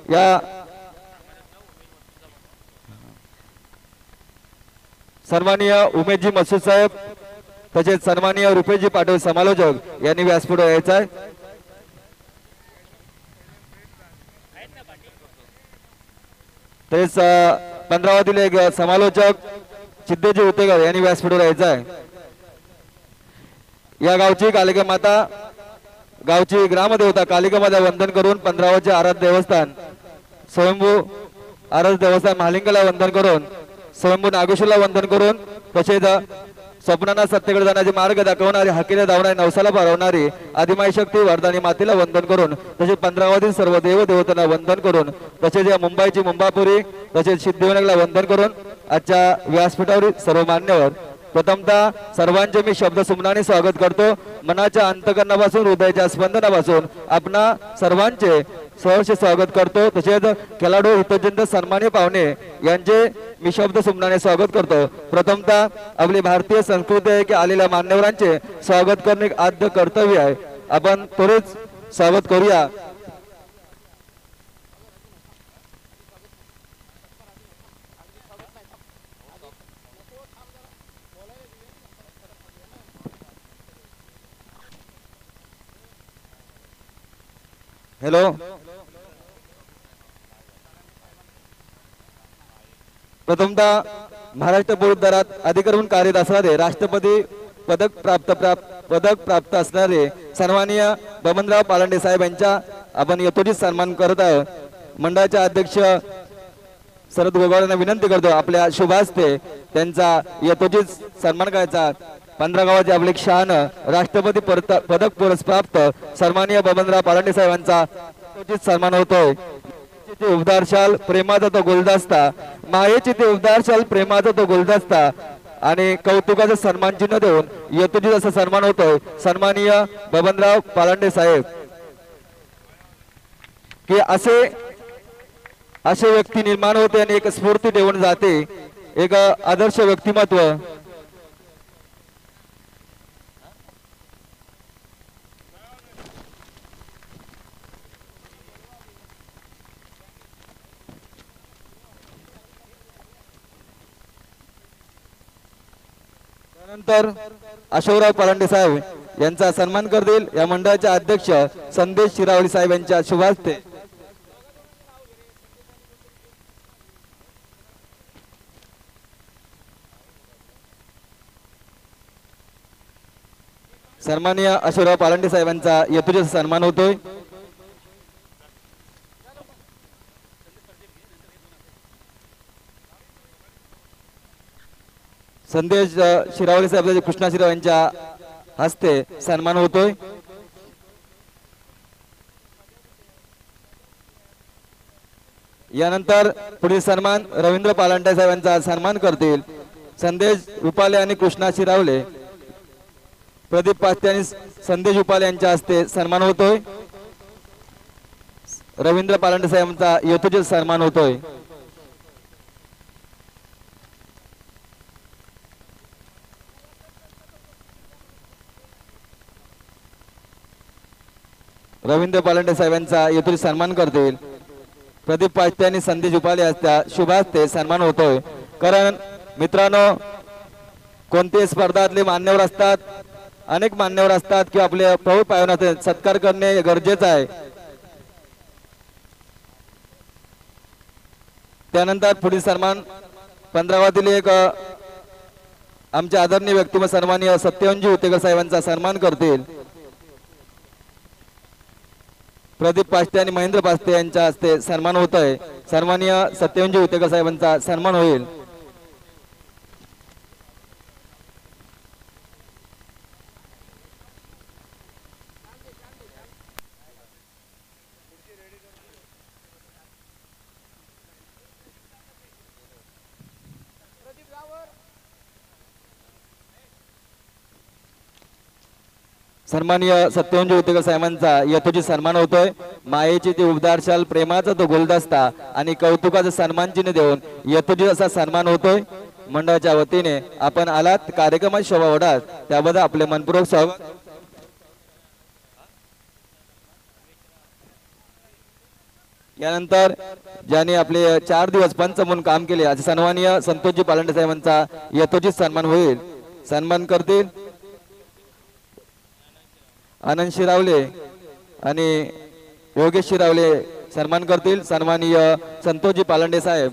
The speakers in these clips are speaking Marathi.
या सन्माननीय उमेशजी मसूद साहेब तसेच सन्माननीय रुपेशजी पाटील समालोचक यांनी व्यासपीठावर यायचं आहे। तसेच 15वातील एक समालोचक सिद्धेजी उतेकर यांनी व्यासपीठावर यायचं आहे। या गावची कालिका माता गावची ग्रामदेवता कालिका माता वंदन करून 15वाचे आराध्य देवस्थान स्वयंभू आराध्य देवस्थान महालिंगाला वंदन करून स्वयंभू नागेश्वरला वंदन करून तसेच स्वप्नांना सत्यकडे जाण्याचे मार्ग दाखवणारी हाकेला धावणारी नवसाला पारवणारी आदिमाई शक्ती वरदानी मातेला वंदन करून तसेच 15वातील सर्व देव देवतांना वंदन करून तसेच या मुंबईची मुंबापुरी तसेच सिद्धिविनायकला वंदन करून आजच्या व्यासपीठावरील सर्व मान्यवर प्रथमतः सर्वांचे मी शब्द सुमनाने स्वागत करतो। मनाच्या अंतकरणापासून हृदयाच्या स्पंदनापासून आपणा सर्वांचे सहर्ष स्वागत करतो। तसेच खेळाडू हितचिंतक सन्मान्य पाहुणे यांचे मी शब्द सुमनाने स्वागत करतो। प्रथमतः आपली भारतीय संस्कृती आहे की आलेल्या मान्यवरांचे स्वागत करणे आद्य कर्तव्य आहे। आपण त्वरित स्वागत करूया। हॅलो, प्रथमतः महाराष्ट्र पोलीस दलात अधिकारी कार्यरत असणारे राष्ट्रपती पदक प्राप्त असणारे सन्माननीय बबनराव पालंडे साहेब यांचा आपण यथोचित सन्मान करत आहोत। मंडळाचे अध्यक्ष शरद गोगावले यांना विनंती करतो आपल्या शुभ हस्ते त्यांचा यथोचित सन्मान करायचा। 15 गावाचे आपले शान राष्ट्रपती पदक पुरस्प्राप्त सन्माननीय बबनराव पालंडे साहेबांचा यथोचित सन्मान होतोय। उबदारशाल प्रेमाचा तो गुलदस्ता मायेची ते उबदारशाल प्रेमाचा तो गुलदस्ता आणि कौतुकाचा सन्मान चिन्ह देऊन यथोचित असा सन्मान होतोय सन्माननीय बबनराव पालंडे साहेब की असे व्यक्ती निर्माण होते आणि एक स्फूर्ती देऊन जाते, एक आदर्श व्यक्तिमत्व। त्यानंतर अशोकराव पालंडे साहेब यांचा सन्मान करतील या मंडळाचे अध्यक्ष संदेश शिरावली साहेब यांच्या शुभ हस्ते। सन्माननीय अशोकराव पालंडे साहेबांचा यथोचित सन्मान होतोय। संदेश शिरावळे साहेब कृष्णा शिराव यांच्या हस्ते सन्मान होतोय। यानंतर पुढील सन्मान रवींद्र पालंडे साहेबांचा सन्मान करतील संदेश उपाले आणि कृष्णा शिरावले। प्रदीप पास्ते आणि संदेश उपाले यांच्या हस्ते सन्मान होतोय। रवींद्र पालंडे साहेबांचा यथोचित सन्मान होतोय। रवींद्र पालंडे साहेबांचा यथोचित सन्मान करतील प्रदीप पास्ते आणि संदेश उपाले यांच्या शुभ हस्ते सन्मान होतोय। कारण मित्रांनो कोणत्याही स्पर्धातले मान्यवर असतात, अनेक मान्यवर असतात की आपले प्रभू पाहुण्याचे सत्कार करणे गरजेचे आहे। त्यानंतर पुढील सन्मान 15वातील एक आमचे आदरणीय व्यक्तिमत्व सन्माननीय सत्यवंजी उतेकर साहेबांचा सन्मान करतील प्रदीप पास्ते आणि महेंद्र पास्ते यांच्या हस्ते सन्मान होत आहे। सन्माननीय सत्यवंजी उतेकर साहेबांचा सन्मान होईल। सन्माननीय सत्यवंजी उतेकर साहेबांचा यथोचित सन्मान होतोय। मायेची ती उबदारशाल प्रेमाचा तो गुलदस्ता आणि कौतुकाचा सन्मान चिन्ह देऊन यथोचित असा सन्मान होतोय। मंडळाच्या वतीने आपण आलात कार्यक्रमात शोभा वाढाल त्याबद्दल आपले मनपूर्वक स्वागत। यानंतर ज्यांनी आपले 4 दिवस पंच म्हणून काम केले असे सन्माननीय संतोषजी पालंडे साहेबांचा यथोचित सन्मान होईल. सन्मान करतील आनंद शिरावले आणि योगेश शिरावले सन्मान करतील. सन्माननीय संतोषजी पालंडे साहेब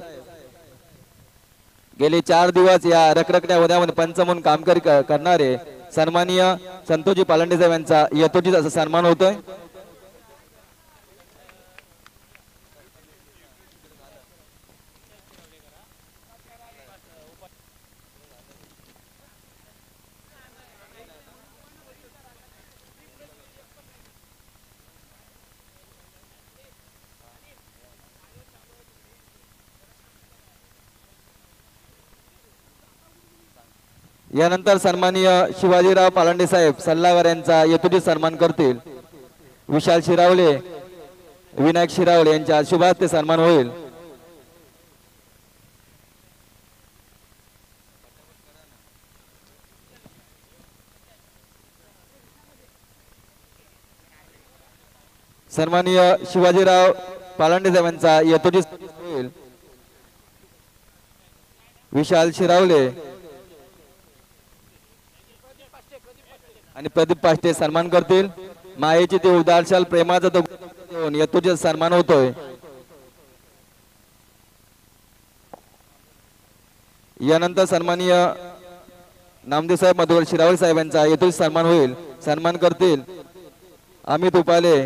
गेले 4 दिवस या रखरखण्या उद्यामध्ये पंच म्हणून काम करणारे सन्माननीय संतोषजी पालंडे साहेब यांचा यथोचित असा सन्मान होतोय. यानंतर सन्माननीय शिवाजीराव पालंडे साहेब सल्लागार यांचा यथोचित सन्मान करतील. विशाल शिरावले विनायक शिरावले यांच्या शुभ हस्ते सन्मान होईल. सन्माननीय शिवाजीराव पालंडे साहेबांचा यथोचित होईल. विशाल शिरावले आणि प्रदीप पाष्टे सन्मान करतील. मायेची ते उदारशाल प्रेमाचा तो देऊन यथोचित सन्मान होतोय. यानंतर सन्माननीय नामदेव साहेब मधुकर शिरावळे साहेब यांचा यथोचित सन्मान होईल. सन्मान करतील अमित उपाले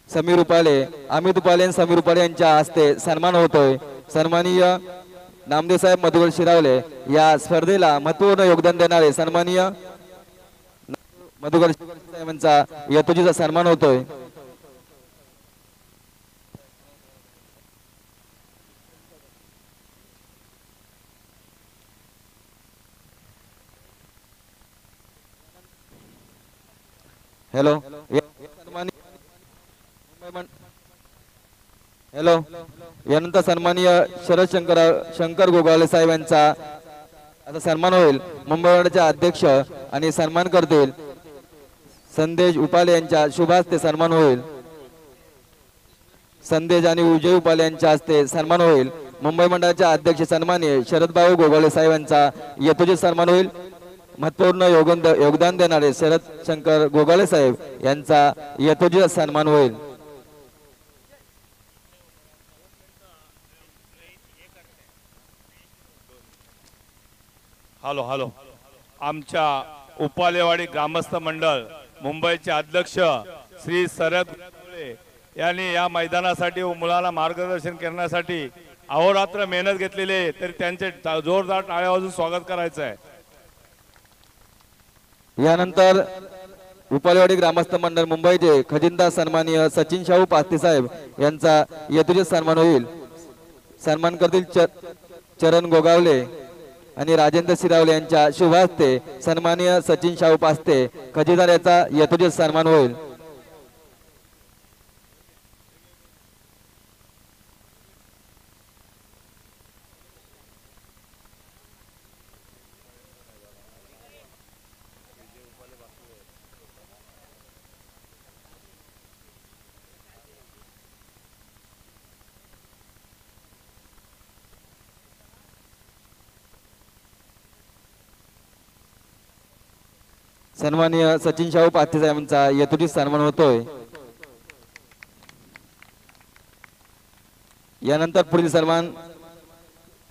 समीर उपाले अमित उपाले आणि समीर उपाले यांच्या हस्ते सन्मान होतोय. सन्माननीय नामदेव साहेब मधुकर शिरावले या स्पर्धेला महत्वपूर्ण योगदान देणारे सन्माननीय मधुकर साहेबांचा यथोचित सन्मान होतोय. हॅलो हॅलो यानंतर सन्माननीय शरद शंकर गोगावले साहेब यांचा आता सन्मान होईल. मुंबई अध्यक्ष आणि सन्मान करतील संदेश उपाले यांच्या शुभ हस्ते सन्मान होईल. संदेश आणि विजय उपाले यांच्या हस्ते सन्मान होईल. मुंबई मंडळाचे अध्यक्ष सन्माननीय शरदभाऊ गोगावले साहेब यांचा यथोचित सन्मान होईल. महत्वपूर्ण योगदान देणारे शरद शंकर गोगावले साहेब यांचा यथोचित सन्मान होईल. हॅलो हॅलो आमच्या उपालेवाडी ग्रामस्थ मंडळ मुंबईचे अध्यक्ष श्री शरद यांनी या मैदानासाठी मुलांना मार्गदर्शन करण्यासाठी अहोरात्र मेहनत घेतलेली आहे. तर त्यांचे जोरदार टाळ्या वाजून स्वागत करायचं आहे. यानंतर उपालेवाडी ग्रामस्थ मंडळ मुंबईचे खजिनदार सन्माननीय सचिन शाहू पास्ते साहेब यांचा यथोचित सन्मान होईल. सन्मान करतील चरण गोगावले आणि राजेंद्र शिरावले यांच्या शुभ हस्ते सन्माननीय सचिन शाहू पास्ते खजिनदार याचा यथोचित सन्मान होईल. सन्माननीय सचिन शाहू पास्ते साहेबांचा यथोचित सन्मान होतोय. यानंतर पुढील सन्मान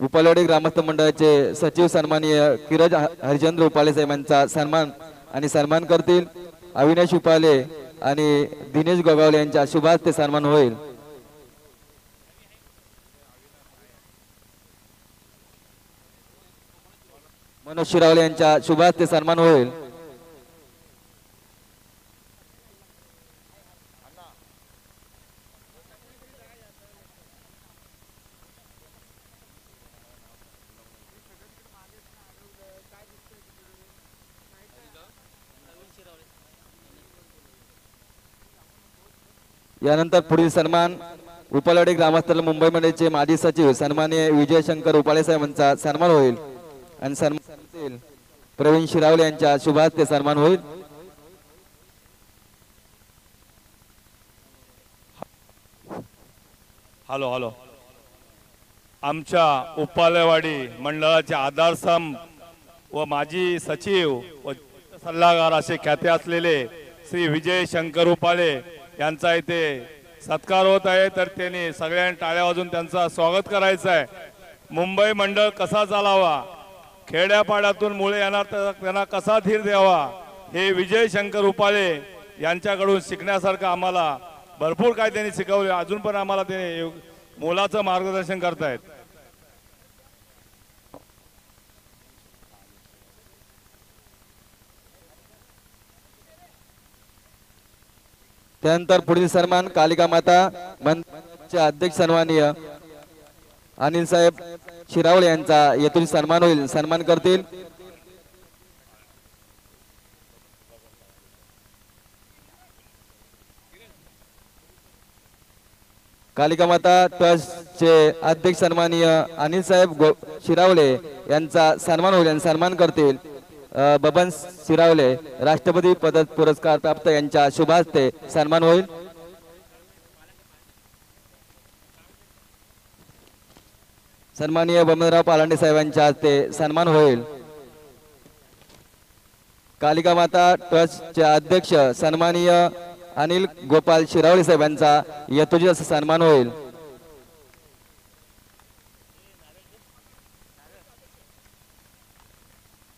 उपालेवाडी ग्रामस्थ मंडळाचे सचिव सन्माननीय किरज हरिचंद्र उपाले साहेबांचा सन्मान करतील अविनाश उपाले आणि दिनेश गोगावले यांच्या शुभ हस्ते सन्मान होईल. मनोज शिरावले यांच्या शुभ हस्ते सन्मान होईल. यानंतर पुढील सन्मान उपालेवाडी ग्रामस्थ मुंबई मंडळाचे माजी सचिव सन्माननीय विजय शंकर उपाले साहेबांचा सन्मान होईल आणि सन्मान प्रवीण शिरावले यांच्या शुभ हस्ते सन्मान होईल. Hello hello. आमच्या उपालेवाडी मंडळाचे आधारस्तंभ व माजी सचिव व सल्लागार असे ख्याती असलेले श्री विजय शंकर उपाले यांचा इथे सत्कार होत आहे. तर त्यांनी सगळ्यांनी टाळ्या वाजून त्यांचा स्वागत करायचं आहे. मुंबई मंडळ कसा चालावा, खेड्यापाड्यातून मुळे येणार तर त्यांना कसा धीर द्यावा, हे विजय शंकर उपाले यांच्याकडून शिकण्यासारखं आम्हाला भरपूर काय त्यांनी शिकवले. अजून पण आम्हाला ते मोलाचं मार्गदर्शन करतायत. त्यानंतर पुढील सन्मान कालिका माता मंडळाचे अध्यक्ष सन्माननीय अनिल साहेब शिरावळे यांचा येथून सन्मान होईल. सन्मान करतील कालिका माता ट्रस्टचे अध्यक्ष सन्माननीय अनिल साहेब शिरावळे यांचा सन्मान होईल आणि सन्मान करतील बबन शिरावले राष्ट्रपती पद पुरस्कार प्राप्त यांच्या शुभ हस्ते सन्मान होईल. सन्माननीय बबनराव पालांडे साहेबांच्या हस्ते सन्मान होईल. कालिका माता ट्रस्टचे अध्यक्ष सन्माननीय अनिल गोपाल शिरावळे साहेबांचा यथोचित असा सन्मान होईल.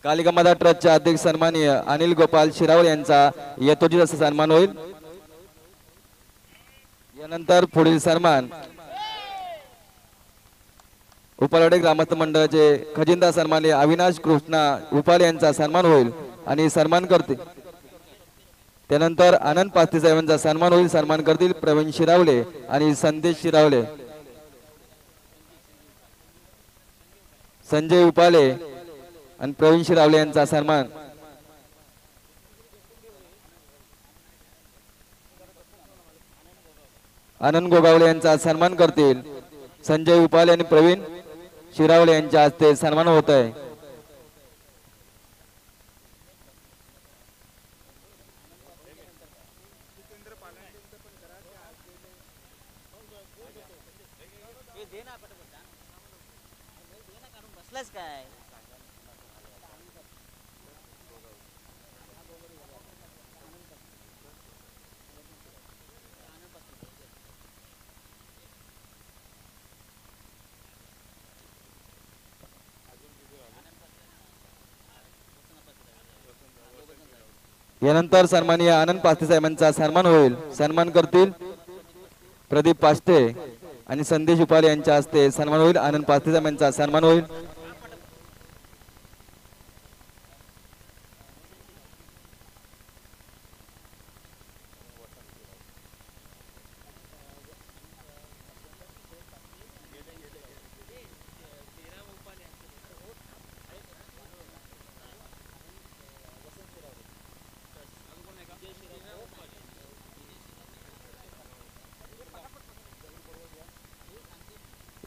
कालिका माता ट्रस्टचे अध्यक्ष सन्माननीय अनिल गोपाल शिरावळे यांचा यथोचित असा सन्मान होईल. यानंतर पुढील सन्मान उपालवाडी ग्रामस्थ मंडळाचे खजिनदार सन्माननीय अविनाश कृष्णा उपाले यांचा सन्मान होईल आणि सन्मान करते. त्यानंतर आनंद पास्ते साहेबांचा सन्मान होईल. सन्मान करतील प्रवीण शिरावले आणि संदेश शिरावले. संजय उपाले आणि प्रवीण शिरावले यांचा सन्मान. आनंद गोगावले यांचा सन्मान करतील संजय उपाले आणि प्रवीण शिरावले यांच्या हस्ते सन्मान होत आहे. काय यानंतर सन्माननीय आनंद पास्ते साहेबांचा सन्मान होईल. सन्मान करतील प्रदीप पास्ते आणि संदेश उपाले यांच्या हस्ते सन्मान होईल. आनंद पास्ते साहेबांचा सन्मान होईल.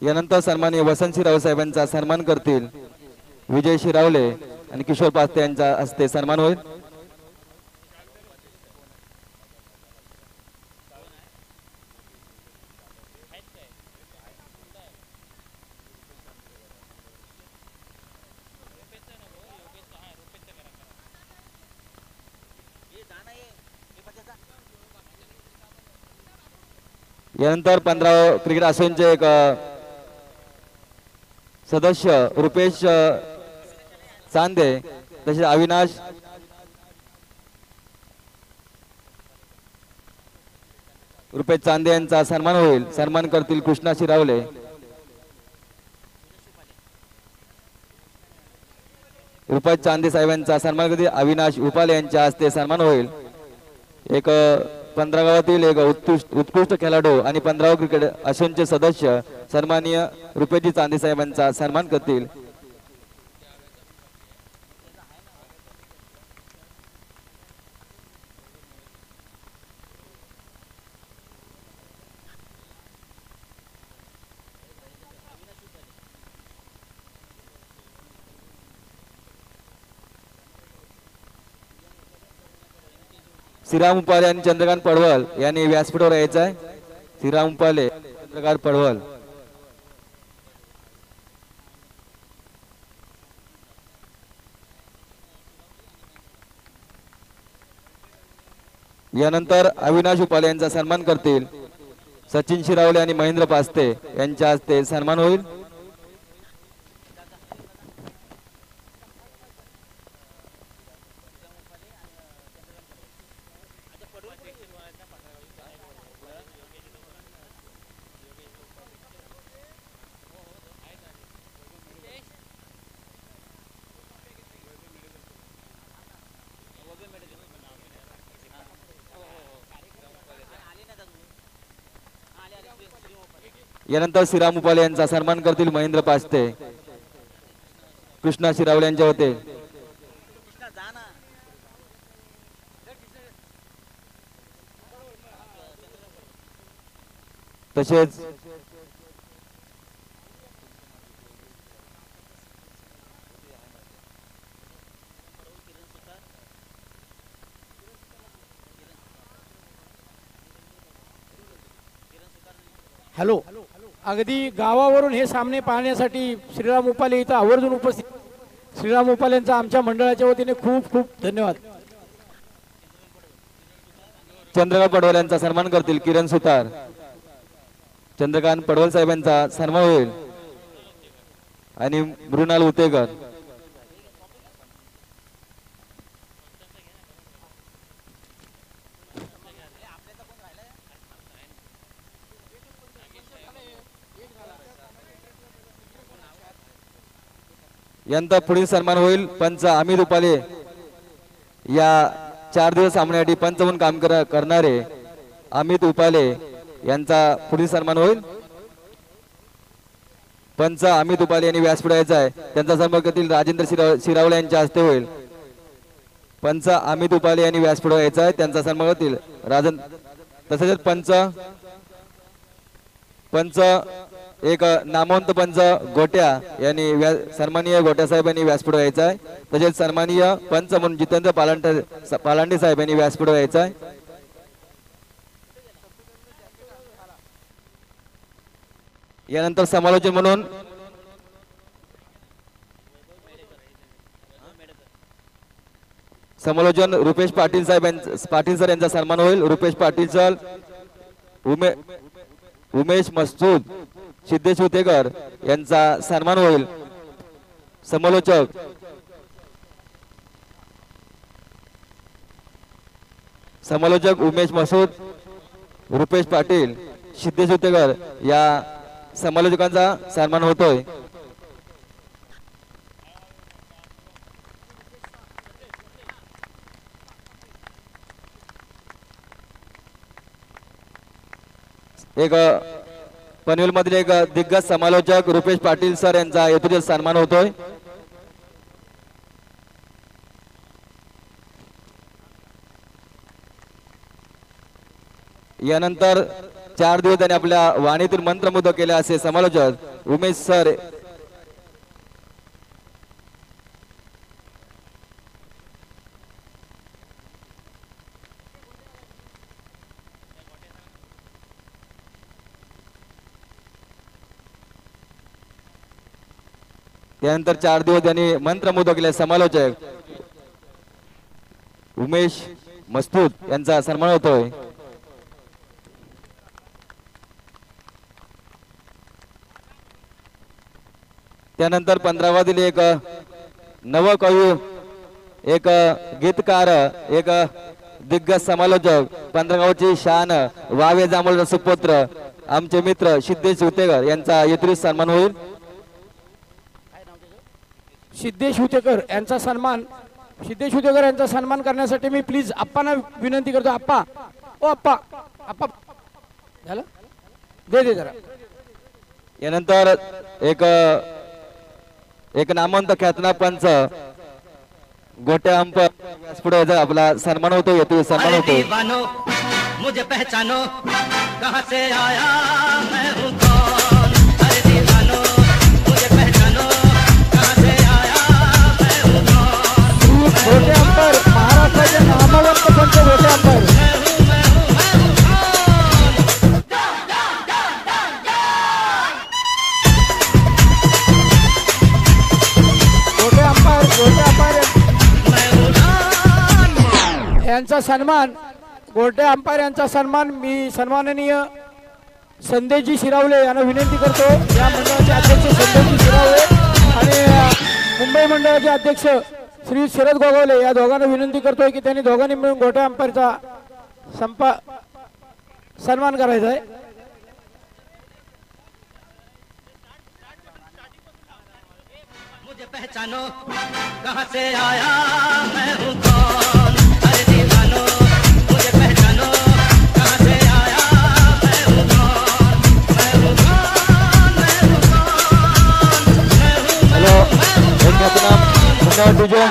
यानंतर सन्माननीय वसंत शिरावळे साहेबांचा सन्मान करतील विजय शिरावले आणि किशोर पास्ते यांच्या हस्ते सन्मान होईल. यानंतर 15 क्रिकेट असोसिएशनचे एक सदस्य रुपेश चांदे तसेच अविनाश रुपेश चांदे यांचा सन्मान होईल. सन्मान करतील कृष्णा शिरावले. रुपेश चांदे साहेबांचा सन्मान करतील अविनाश उपाले यांच्या हस्ते सन्मान होईल. एक 15 गावातील एक उत्कृष्ट खेळाडू आणि 15 क्रिकेट असोसिएशनचे सदस्य सन्माननीय रुपेशजी चांदे साहेबांचा सन्मान करतील. श्रीराम उपाले आणि चंद्रकांत पडवल यांनी व्यासपीठावर यायचं आहे. श्रीराम उपाले चंद्रकांत पडवळ. यानंतर अविनाश उपाले यांचा सन्मान करतील सचिन शिरावले आणि महेंद्र पास्ते यांच्या हस्ते सन्मान होईल. यानंतर श्रीराम उपाले यांचा सन्मान करतील महेंद्र पास्ते कृष्णा शिरावले यांच्या होते. तसेच हॅलो, अगदी गावावरून हे सामने पाहण्यासाठी श्रीराम उपाले इथं आवर्जून उपस्थित. श्रीराम उपालेंचा आमच्या मंडळाच्या वतीने खूप खूप धन्यवाद. चंद्रकांत पडवळ यांचा सन्मान करतील किरण सुतार. चंद्रकांत पडवळ साहेबांचा सन्मान होईल आणि मृणाल उतेकर. यानंतर पुढील सन्मान होईल पंच अमित उपाले. या 4 दिवस सामन्यासाठी पंच म्हणून काम करणारे अमित उपाले यांचा पुढील सन्मान होईल. पंच अमित उपाले यांनी व्यासपीठ यायचा आहे. त्यांचा सन्मान करतील राजेंद्र शिरावळे यांच्या हस्ते होईल. पंच अमित उपाले यांनी व्यासपीठ यायचा आहे. त्यांचा सन्मान करतील राजन. तसेच पंच एक नामवंत पंच गोट्या यांनी सन्माननीय गोट्या साहेब यांनी व्यासपीठ यायचा आहे. तसेच सन्माननीय पंच म्हणून जितेंद्र पालांडे साहेब यांनी व्यासपीठ यायचा आहे. यानंतर समालोचन म्हणून समालोचन रुपेश पाटील साहेब पाटील सर यांचा सन्मान होईल. रुपेश पाटील सर, उमेश मसूद, सिद्धेश उतेकर यांचा सन्मान होईल. समालोचक उमेश मसूद, रुपेश पाटील, सिद्धेश उतेकर या समालोचकांचा सन्मान होतोय. एक पनवेल मधील एक दिग्गज समालोचक रुपेश पाटील सर यांचा येथील सन्मान होतोय. यानंतर 4 दिवस त्यांनी आपल्या वाणीतून मंत्रमुग्ध केले असे समालोचक उमेश सर त्यानंतर 4 दिवस त्यांनी मंत्रमुग्ध केले समालोचक उमेश मस्तूद यांचा सन्मान होतोय. त्यानंतर 15 दिली एक नवकवी, एक गीतकार, एक दिग्गज समालोचक 15 गावची शान वावे जांभूळ सुपुत्र आमचे मित्र सिद्धेश उतेकर यांचा येथील सन्मान होईल. सिद्धेश उतेकर यांचा सन्मान करण्यासाठी मी प्लीज आप्पांना विनंती करतो. आप्पा, ओ आप्पा, आप्पा झालं दे जरा. यानंतर एक नामवंत ख्यातना पंच गोट्या अंप पुढे आपला सन्मान होतो. येतो सन्मान होतो. मुझे पहचानो कहां से आया मैं हूं कौन. अरे दीवानो मुझे पहचानो कहां से आया मैं हूं कौन. गोटे अंपर महाराष्ट्राचे नामवंत पंच गोटे अंपर. यांचा सन्मान, गोटे अंपायर यांचा सन्मान मी सन्माननीय संदेशजी शिरावले यांना विनंती करतो. या मंडळाचे अध्यक्ष संदेशजी शिरावले आणि मुंबई मंडळाचे अध्यक्ष श्री शरद गोगावले या दोघांना विनंती करतोय की त्यांनी दोघांनी मिळून गोटे अंपायरचा सन्मान करायचा आहे. मुझे पहचानो कहाँ से आया मैं हूँ कौन, अरे दीवानो मुझे पहचानो कहाँ से आया मैं हूँ कौन, मैं हूँ कौन, मैं हूँ कौन, मैं हूँ हॅलो, एक नाम धन्यवाद तुझे.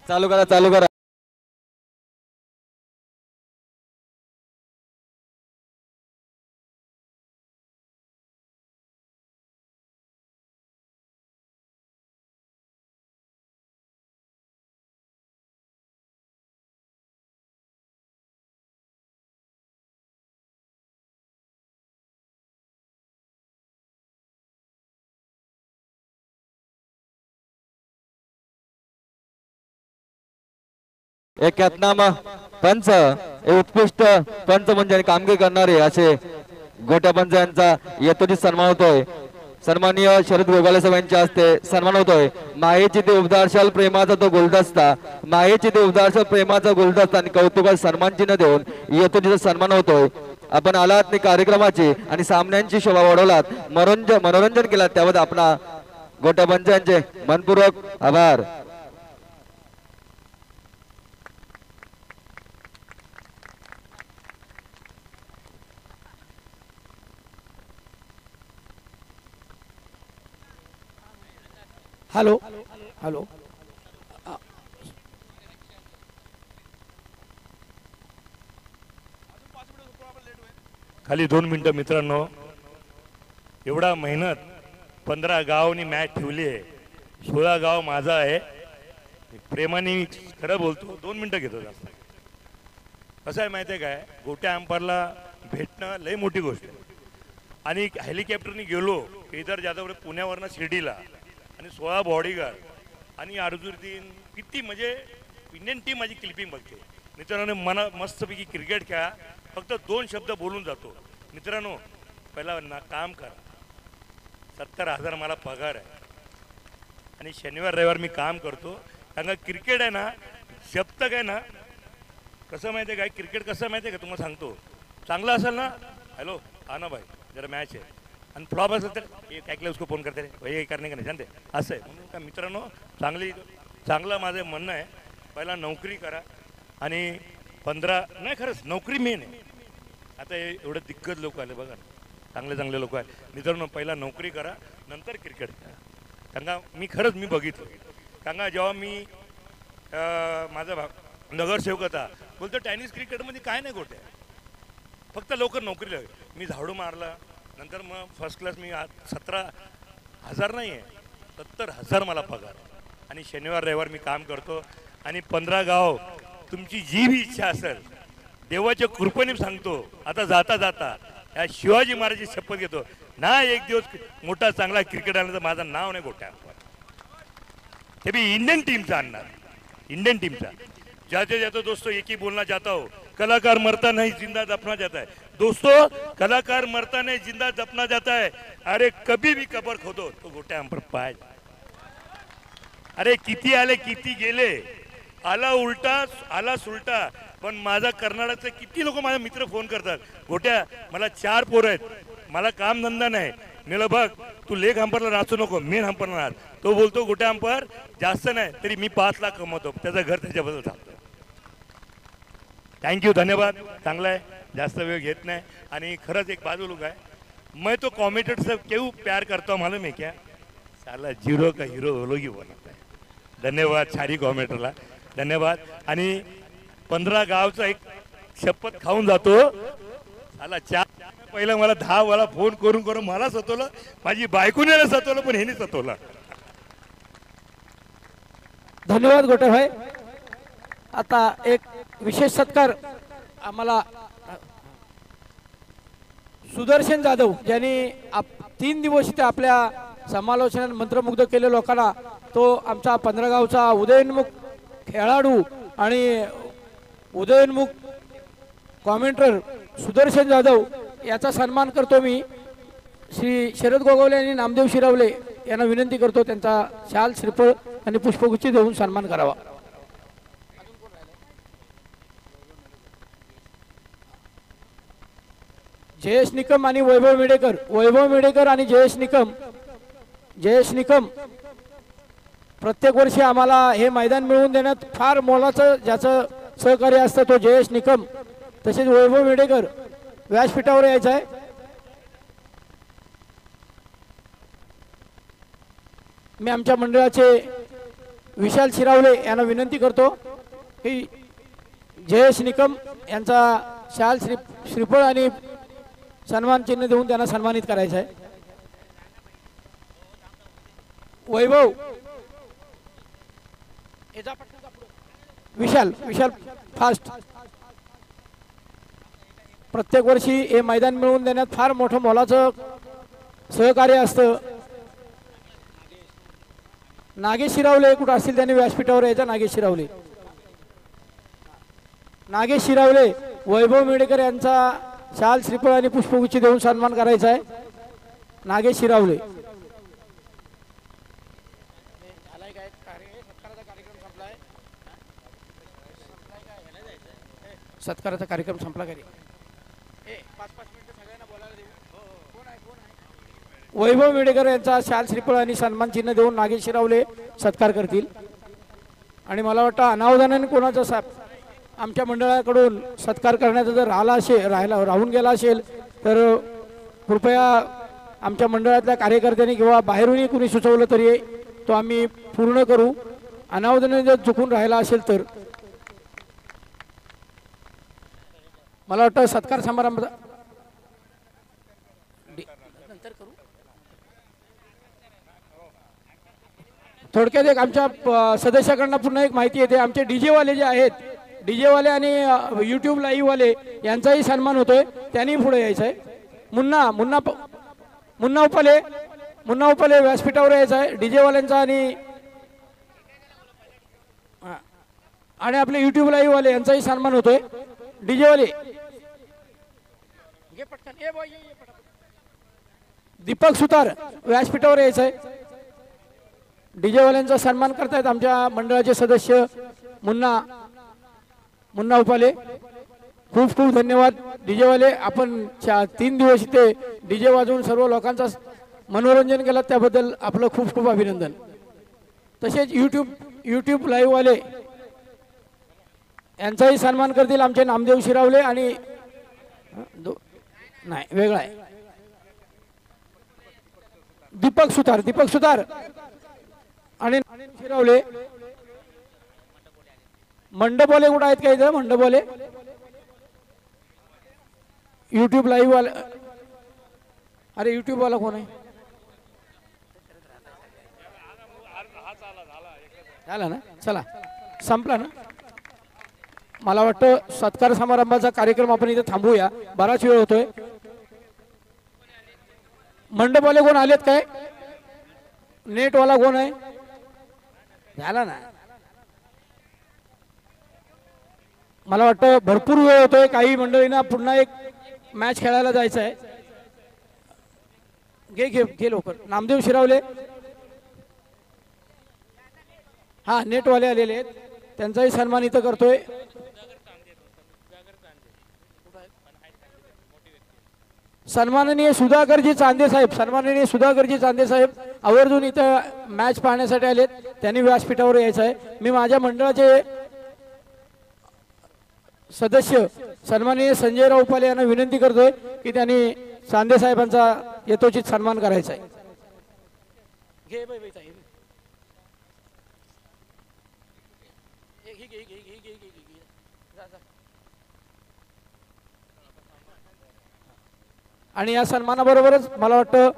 चालू करा चालू करा. एक ख्यातनाम पंच, हे उत्कृष्ट पंच म्हणजे कामगिरी करणारे असे गोट्या पंच यांचा यथोचित सन्मान होतोय. सन्माननीय शरद गोगावले साहेब यांच्या हस्ते सन्मान होतोय. मायेची ते उबदारशाल प्रेमाचा तो गुलदस्ता, मायेची ते उबदारशाल प्रेमाचा गुलदस्ता आणि कौतुकात सन्मान चिन्ह देऊन यथोचित सन्मान होतोय. आपण आलात आणि कार्यक्रमाची आणि सामन्यांची शोभा वाढवलात, मनोरंजन केलात, त्याबद्दल आपला गोट्या पंच यांचे मनपूर्वक आभार. हॅलो हॅलो खाली 2 मिनिटं मित्रांनो. एवढा मेहनत 15 गावांनी मॅच ठेवली आहे. 16 गाव माझा आहे. प्रेमाने खरं बोलतो, 2 मिनिटं घेतो जास्त. कसं आहे माहिती आहे काय, गोट्या अंपायरला भेटणं लई मोठी गोष्ट आहे. आणि हेलिकॉप्टरने गेलो केदार जाधव पुण्यावरनं शिर्डीला आणि 16 बॉडीगार्ड आणि अर्जुन किती म्हणजे इंडियन टीम माझी क्लिपिंग बघते. मित्रांनो मला मस्तपैकी क्रिकेट खेळा, फक्त 2 शब्द बोलून जातो. मित्रांनो पहिला काम करा. 70,000 मला पगार आहे आणि शनिवार रविवार मी काम करतो. कारण का क्रिकेट आहे ना, जब तक आहे ना, कसं माहिती आहे काय, क्रिकेट कसं माहिती आहे का तुम्हाला सांगतो, चांगलं असेल ना, हॅलो आना भाई जरा मॅच आहे, आणि फ्लॉप असेल तर ये काय उसको फोन करते रे हे करणे का नाही जानते, असं आहे. म्हणून का मित्रांनो चांगलं माझं म्हणणं आहे, पहिला नोकरी करा आणि 15 नाही खरंच नोकरी मेन आहे. आता एवढे दिग्गज लोक आले बघा, चांगले लोक आहेत. मित्रांनो पहिला नोकरी करा, नंतर क्रिकेट करा. कारण का मी खरंच मी बघितलं, कारण का जेव्हा मी माझा नगरसेवक होता, बोलतो टेनिस क्रिकेटमध्ये काय नाही गोट्या, फक्त लवकर नोकरी लागेल. मी झाडू मारला, नंतर मग फर्स्ट क्लास मी 17,000 नाही आहे 70,000 मला पगार, आणि शनिवार रविवार मी काम करतो. आणि 15 गाव तुमची जी बी इच्छा असेल, देवाच्या कृपेने सांगतो, आता जाता जाता या शिवाजी महाराजांची शपथ घेतो ना, एक दिवस मोठा चांगला क्रिकेट आणला तर माझं नाव नाही गोट्या, ते भी इंडियन टीमचा आणणार, इंडियन टीमचा. जाते जाते दोस्तों एक ही बोलना चाहता हूँ, कलाकार मरता नहीं जिंदा दफना जाता है. दोस्तों कलाकार मरता नहीं जिंदा दफना जाता है. अरे कभी भी कबर खोदो तो गोट्या अंपर पाय. अरे किती आले किती गेले, आला उलटा आला सुलटा, पण माझा कर्नाटकचे किती लोक माझे मित्र फोन करतात, गोट्या मला 4 पोरं आहेत, मला काम धंदा नाही. मला बघ तू लेग अंपरला नाचू नको, मेन अंपरला नाच. तो बोलतो गोट्या अंपर जास्त नाही तरी मी 5 लाख कमवतो, त्याचं घर त्याच्याबद्दल चालतं. थँक्यू, धन्यवाद. चांगला आहे, जास्त वेळ घेत नाही. आणि खरंच एक बाजू लोक आहे, मैं तो कॉमेंटेटर से क्यों प्यार करता हूँ मालूम है क्या, साला जीरो का हीरो लोग ही बनता है. धन्यवाद सारी कॉमेंटेटरला, धन्यवाद. आणि 15 गावचा एक शपथ खाऊन जातो. साला 4 पहिलं मला 10 वेळा फोन करून करून मला सतवलं, माझी बायकोने सतवलं, पण ह्याने सतवलं. धन्यवाद गोटे भाई. आता एक विशेष सत्कार आम्हाला सुदर्शन जाधव ज्यांनी 3 दिवस इथे आपल्या समालोचनात मंत्रमुग्ध केले लोकांना, तो आमचा 15 गावचा उदयोन्मुख खेळाडू आणि उदयोन्मुख कॉमेंटर सुदर्शन जाधव याचा सन्मान करतो मी. श्री शरद गोगावले आणि नामदेव शिरावले यांना विनंती करतो त्यांचा शाल श्रीफळ आणि पुष्पगुच्छ देऊन सन्मान करावा. जयेश निकम आणि वैभव मेडेकर, वैभव मेडेकर आणि जयेश निकम प्रत्येक वर्षी आम्हाला हे मैदान मिळवून देण्यात फार मोलाचं ज्याचं सहकार्य असतं तो जयेश निकम. तसेच वैभव मेडेकर व्यासपीठावर यायचं आहे. मी आमच्या मंडळाचे विशाल शिरावले यांना विनंती करतो की जयेश निकम यांचा शाल श्रीफळ आणि सन्मान चिन्ह देऊन त्यांना सन्मानित करायचं आहे. वैभव विशाल फास्ट. प्रत्येक वर्षी हे मैदान मिळवून देण्यात फार मोठं मोलाचं सहकार्य असतं. नागेश शिरावले कुठं असतील त्यांनी व्यासपीठावर यायचं. नागेश शिरावले वैभव मेडेकर यांचा शाल श्रीफळ आणि पुष्पगुच्छ देऊन सन्मान करायचा आहे. नागेश शिरावले. सत्काराचा कार्यक्रम संपला का? वैभव मेडेकर यांचा शाल श्रीफळ आणि सन्मान चिन्ह देऊन नागेश शिरावले सत्कार करतील. आणि मला वाटतं अनावधानाने कोणाचा आमच्या मंडळाकडून सत्कार करण्याचा जर राहून गेला असेल तर कृपया आमच्या मंडळातल्या कार्यकर्त्यांनी किंवा बाहेरूनही कुणी सुचवलं तरी तो आम्ही पूर्ण करू. अनावधानाने जर चुकून राहिला असेल तर मला वाटतं सत्कार समारंभाचा थोडक्यात एक आमच्या सदस्याकडनं पुन्हा एक माहिती येते. आमचे डीजे वाले जे आहेत, डीजे वाले आणि यूट्यूब लाईव्ह वाले यांचाही सन्मान होतोय. त्यांनी पुढे यायचं आहे. मुन्ना उपाले व्यासपीठावर यायचं आहे. डीजे वाल्यांचा आणि आपले यूट्यूब लाईव्ह वाले यांचाही सन्मान होतोय. डीजे वाले दीपक सुतार व्यासपीठावर यायचं आहे. डीजे वाल्यांचा सन्मान करतायत आमच्या मंडळाचे सदस्य मुन्ना उपाले. खूप खूप धन्यवाद डीजे वाले. आपण 3 दिवस इथे डीजे वाजवून सर्व लोकांचा मनोरंजन केलं त्याबद्दल आपलं खूप खूप अभिनंदन. तसेच यूट्यूब लाईव्ह वाले यांचाही सन्मान करतील आमचे नामदेव शिरावले आणि नाही वेगळा आहे दीपक सुतार आणि शिरावले. मंडपवाले कुठं आहेत का इथं? मंडपवाले यूट्यूब लाईव्ह वाले. अरे यूट्यूब वाला कोण आहे? झाला ना? चला संपला ना? मला वाटतं सत्कार समारंभाचा कार्यक्रम आपण इथे थांबूया. बराच वेळ होतोय. मंडपवाले कोण आलेत काय? नेटवाला कोण आहे? झाला ना? मला वाटतं भरपूर वेळ होतोय. काही मंडळींना पुन्हा एक मॅच खेळायला जायचं आहे. घे लवकर. नामदेव शिरावले हा नेटवाले आलेले आहेत. त्यांचाही सन्मान इथं करतोय. सन्माननीय सुधाकरजी चांदे साहेब आवर्जून इथं मॅच पाहण्यासाठी आलेत. त्यांनी व्यासपीठावर यायचं आहे. मी माझ्या मंडळाचे सदस्य सन्माननीय संजयराव उपाले यांना विनंती करतोय की त्यांनी चांदे साहेबांचा यथोचित सन्मान करायचा आहे. आणि या सन्मानाबरोबरच मला वाटतं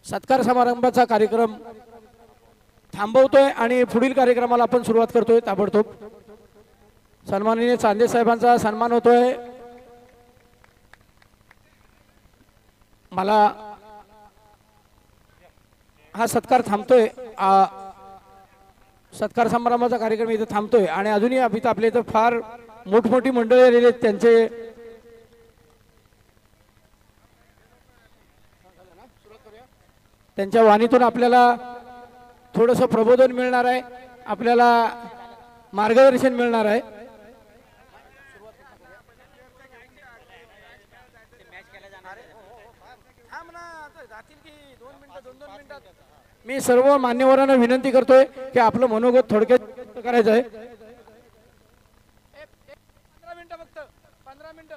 सत्कार समारंभाचा कार्यक्रम थांबवतोय आणि पुढील कार्यक्रमाला आपण सुरुवात करतोय ताबडतोब. सन्माननीय चांदे साहेबांचा सन्मान होतोय. मला हा सत्कार थांबतोय. सत्कार समारंभाचा कार्यक्रम इथं थांबतोय आणि अजूनही इथं आपल्या इथं फार मोठमोठी मंडळी आलेली आहेत. त्यांच्या वाणीतून आपल्याला थोडंसं प्रबोधन मिळणार आहे, आपल्याला मार्गदर्शन मिळणार आहे. मी सर्व मान्यवरांना विनंती करतोय की आपलं मनोगत थोडक्यात व्यक्त करायचं आहे. 15 मिनिटं फक्त 15 मिनिटं.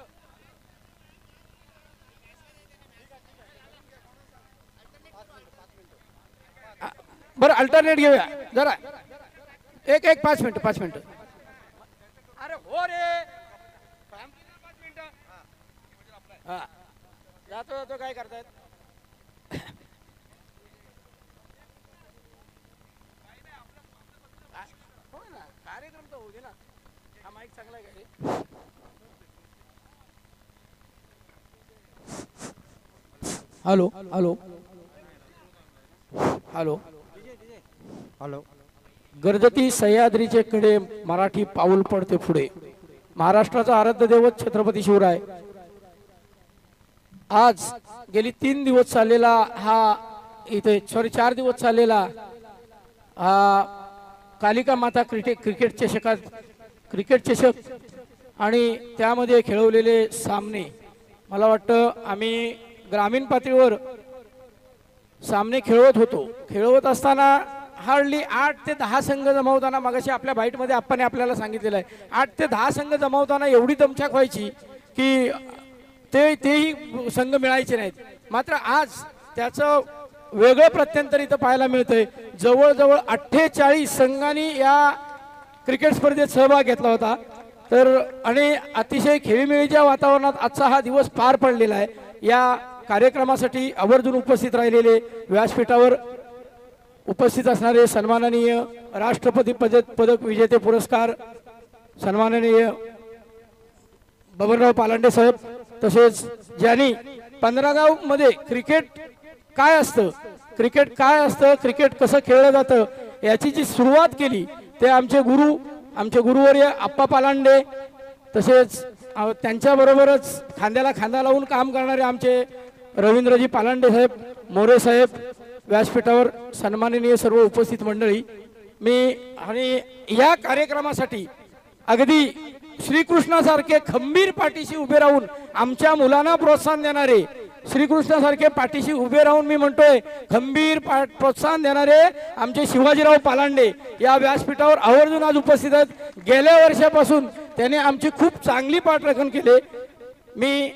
बरं अल्टरनेट घेऊया जरा. एक 5 मिनिटं 5 मिनिटं. अरे हो रे 5 मिनिटं. हा जातो काय करतायत. कार्यक्रम तर होऊ दे ना. हा माईक चांगला आहे का. Hello hello hello hello. गर्जती सह्याद्रीचे कडे मराठी पाऊल पडते पुढे. महाराष्ट्राचा आराध्य दैवत छत्रपती शिवराय आज गेली 3 दिवस चाललेला हा इथे 4 दिवस चाललेला हा कालिका माता क्रिकेट चषक आणि त्यामध्ये खेळवलेले सामने मला वाटतं आम्ही ग्रामीण पातळीवर सामने खेळवत असताना हार्डली 8 ते 10 संघ जमवताना मगाशी आपल्या बाईटमध्ये आपण आपल्याला सांगितलेलं आहे 8 ते 10 संघ जमवताना एवढी दमछाक व्हायची की तेही संघ मिळायचे नाहीत. मात्र आज त्याचं वेगळं प्रत्यंतर इथं पाहायला मिळतंय. जवळजवळ 48 संघांनी या क्रिकेट स्पर्धेत सहभाग घेतला होता. तर आणि अतिशय खेळीमेळीच्या वातावरणात आजचा हा दिवस पार पडलेला आहे. या कार्यक्रमासाठी आवर्जून उपस्थित राहिलेले व्यासपीठावर उपस्थित असणारे सन्माननीय राष्ट्रपती पदक विजेते पुरस्कार सन्माननीय बबनराव पालांडे साहेब, तसेच ज्यांनी 15गाव मध्ये क्रिकेट काय असतं, क्रिकेट कसं खेळलं जातं याची जी सुरुवात केली ते आमचे गुरुवर्य आप्पा पालांडे, तसेच त्यांच्याबरोबरच खांद्याला खांदा लावून काम करणारे आमचे रवींद्रजी पालांडे साहेब, मोरे साहेब, व्यासपीठावर सन्माननीय सर्व उपस्थित मंडळी. मी आणि या कार्यक्रमासाठी अगदी श्रीकृष्णासारखे खंबीर पाठीशी उभे राहून आमच्या मुलांना प्रोत्साहन देणारे, श्रीकृष्णासारखे पाठीशी उभे राहून मी म्हणतोय खंबीर प्रोत्साहन देणारे आमचे शिवाजीराव पालांडे या व्यासपीठावर आवर्जून आज उपस्थित आहेत. गेल्या वर्षापासून त्याने आमची खूप चांगली पाठराखण केली. मी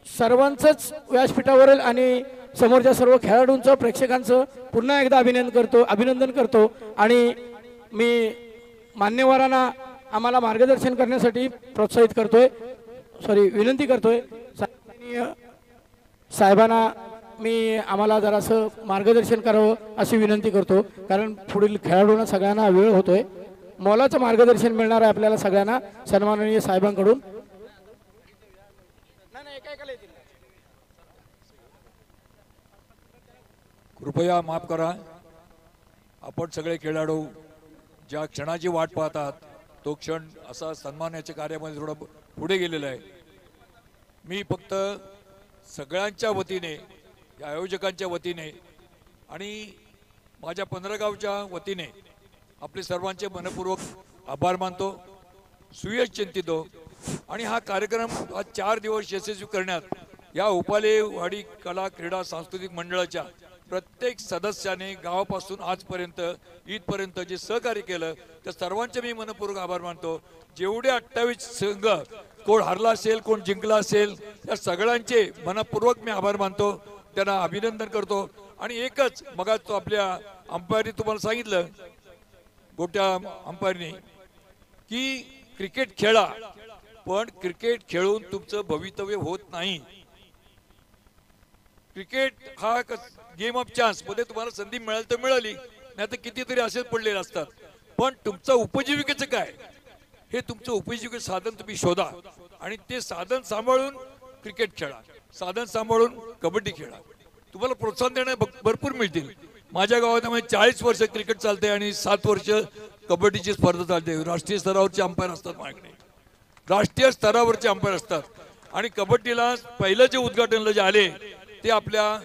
सर्वांचंच व्यासपीठावरील आणि समोरच्या सर्व खेळाडूंचं, प्रेक्षकांचं पुन्हा एकदा अभिनंदन करतो आणि मी मान्यवरांना आम्हाला मार्गदर्शन करण्यासाठी विनंती करतोय. साहेबांना मी आम्हाला जरासं मार्गदर्शन करावं अशी विनंती करतो, कारण पुढील खेळाडूंना सगळ्यांना वेळ होतोय. मोलाचं मार्गदर्शन मिळणार आहे आपल्याला सगळ्यांना सन्माननीय साहेबांकडून. कृपया माफ करा. आपण सगळे खेळाडू ज्या क्षणाची वाट पाहतात तो क्षण असा सन्मानाच्या कार्यामध्ये थोडं पुढे गेलेला आहे. मी फक्त सगळ्यांच्या वतीने, या आयोजकांच्या वतीने आणि माझ्या 15गावच्या वतीने आपले सर्वांचे मनपूर्वक आभार मानतो, सुयश चिंतितो. आणि हा कार्यक्रम आज 4 दिवस यशस्वी करण्यात या उपालेवाडी कला क्रीडा सांस्कृतिक मंडळाच्या प्रत्येक सदस्याने गावापासून आजपर्यंत इथपर्यंत जे सहकार्य केलं त्या सर्वांचे मी मनपूर्वक आभार मानतो. जेवढे 28 संघ, कोण हरला असेल कोण जिंकला असेल, त्या सगळ्यांचे मनपूर्वक मी आभार मानतो, त्यांना अभिनंदन करतो. आणि एकच मग तो आपल्या अंपायरने तुम्हाला सांगितलं, गोट्या अंपायरने, की क्रिकेट खेळा, पण क्रिकेट खेळून तुमचं भवितव्य होत नाही. क्रिकेट हा गेम ऑफ चान्स मध्ये तुम्हाला संधी मिळाली तर मिळाली, नाही तर कितीतरी असेच पडलेले असतात. पण तुमचं उपजीविकेचं काय, हे तुमचं उपजीविकेचं साधन तुम्ही शोधा आणि ते साधन सांभाळून क्रिकेट खेळा, साधन सांभाळून कबड्डी खेळा. तुम्हाला प्रोत्साहन देणे भरपूर मिळतील. माझ्या गावात 40 वर्ष क्रिकेट चालते आणि 7 वर्ष कबड्डीची स्पर्धा चालते. राष्ट्रीय स्तरावरचे अंपायर असतात माझ्याकडे, राष्ट्रीय स्तरावरचे अंपायर असतात. आणि कबड्डीला पहिलं जे उद्घाटनला जे आले ते आपल्या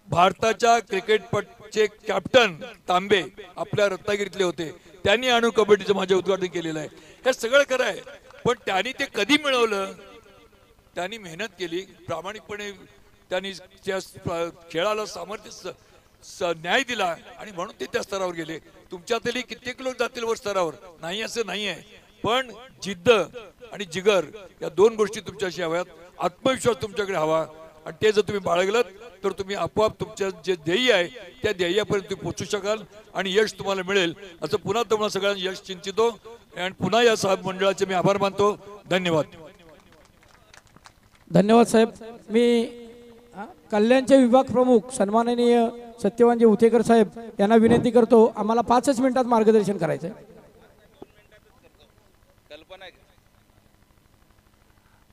भारताच्या क्रिकेटपटूचे कॅप्टन तांबे आपल्या रत्नागिरीतले होते. त्यांनी आणून कबड्डीचं माझे उद्घाटन केलेलं आहे. हे सगळं खरं आहे, पण त्यांनी ते कधी मिळवलं? त्यांनी मेहनत केली, प्रामाणिकपणे त्यांनी त्या खेळाला सामर्थ्य न्याय दिला आणि म्हणून ते त्या स्तरावर गेले. तुमच्यातली कित्येक लोक जातील वर स्तरावर, नाही असं नाही आहे, पण जिद्द आणि जिगर या 2 गोष्टी तुमच्याशी हव्यात. आत्मविश्वास तुमच्याकडे हवा आणि ते जर तुम्ही बाळगलं तर तुम्ही आपोआप तुमच्या जे ध्येय आहे त्या ध्येयापर्यंत तुम्ही पोहोचू शकाल आणि यश तुम्हाला मिळेल. असं पुन्हा तुम्हाला सगळ्यांना यश चिंतितो आणि पुन्हा या साहेब मंडळाचे मी आभार मानतो. धन्यवाद. धन्यवाद साहेब. मी कल्याणचे विभाग प्रमुख सन्माननीय सत्यवानजी उथेकर साहेब यांना विनंती करतो, आम्हाला 5 मिनिटात मार्गदर्शन करायचं.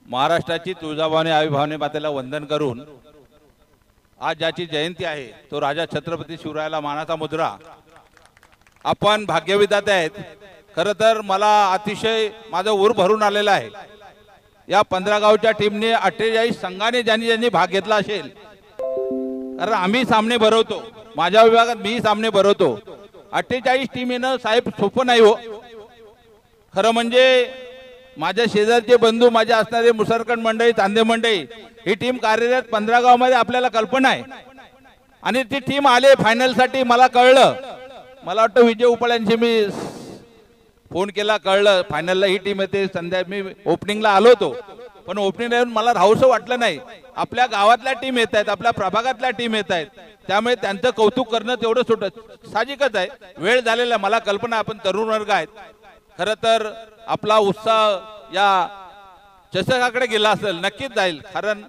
महाराष्ट्राची तुळजाभवानी आविर्भावनी मातेला वंदन करून आज ज्याची जयंती आहे तो राजा छत्रपती शिवरायाला मानाचा मुजरा. आपण भाग्यविधाते आहेत. खरं तर मला अतिशय माझं ऊर भरून आलेलं आहे. या 15 गावच्या टीमने 48 संघाने ज्यांनी भाग घेतला असेल, कारण आम्ही सामने भरवतो, माझ्या विभागात मी सामने भरवतो. 48 टीमेनं साहेब सोपं नाही हो. खरं म्हणजे माझ्या शेजारचे बंधू, माझ्या असणारे मुसरकड मंडळी, तांदे मंडळी, ही टीम कार्यरत 15 गावामध्ये आपल्याला कल्पना आहे. आणि ती टीम आले फायनलसाठी. मला कळलं, मला वाटतं विजय उपाळ्यांशी मी फोन केला, कळलं फायनलला ही टीम येते. संध्या मी ओपनिंगला आलो होतो, पण ओपनिंगला येऊन मला राहूसं वाटलं नाही. आपल्या गावातल्या टीम येत आहेत, आपल्या प्रभागातल्या टीम येत आहेत, त्यामुळे त्यांचं कौतुक करणं तेवढं साहजिकच आहे. वेळ झालेला, मला कल्पना आपण तरुण वर्ग आहेत. खरं तर आपला उत्साह या चषकाकडे गेला असेल, नक्कीच जाईल. कारण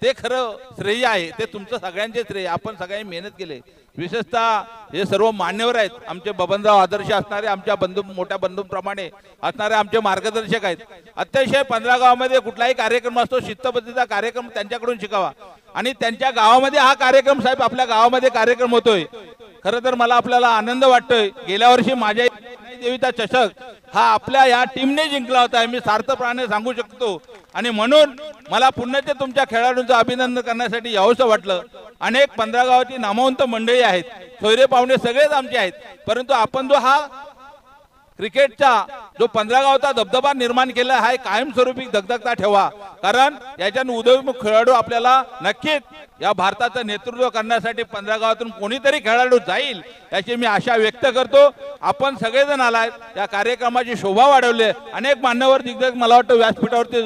ते खरं श्रेय आहे, ते तुमचं सगळ्यांचे श्रेय. आपण सगळ्यांनी मेहनत केली. विशेषतः हे सर्व मान्यवर आहेत, आमचे बबनराव आदर्श असणारे, आमच्या बंधू, मोठ्या बंधूंप्रमाणे असणारे आमचे मार्गदर्शक आहेत. अतिशय 15 गावामध्ये कुठलाही कार्यक्रम असतो, शिस्तबद्धीचा कार्यक्रम त्यांच्याकडून शिकावा. आणि त्यांच्या गावामध्ये हा कार्यक्रम, साहेब आपल्या गावामध्ये कार्यक्रम होतोय. खरं तर मला आपल्याला आनंद वाटतोय. गेल्या वर्षी माझ्या देवीचा चषक हा आपल्या या टीमने जिंकला होता, मी सार्थपणाने सांगू शकतो. आणि म्हणून मला पुण्याच्या तुमच्या खेळाडूंचं अभिनंदन करण्यासाठी यावंसं वाटलं. अनेक 15 गावाची नामवंत मंडळी आहेत, सोयरे पाहुणे सगळेच आमचे आहेत, परंतु आपण जो हा क्रिकेटचा जो 15 गावचा दबदबा निर्माण केला आहे, कायमस्वरूपी दगदगता ठेवा. कारण याच्यानं उदयोन्मुख खेळाडू आपल्याला नक्कीच या भारताचं नेतृत्व करण्यासाठी 15 गावातून कोणीतरी खेळाडू जाईल याची मी आशा व्यक्त करतो. आपण सगळेजण आलात, या कार्यक्रमाची शोभा वाढवली. अनेक मान्यवर दिग्गज मला वाटतं व्यासपीठावरती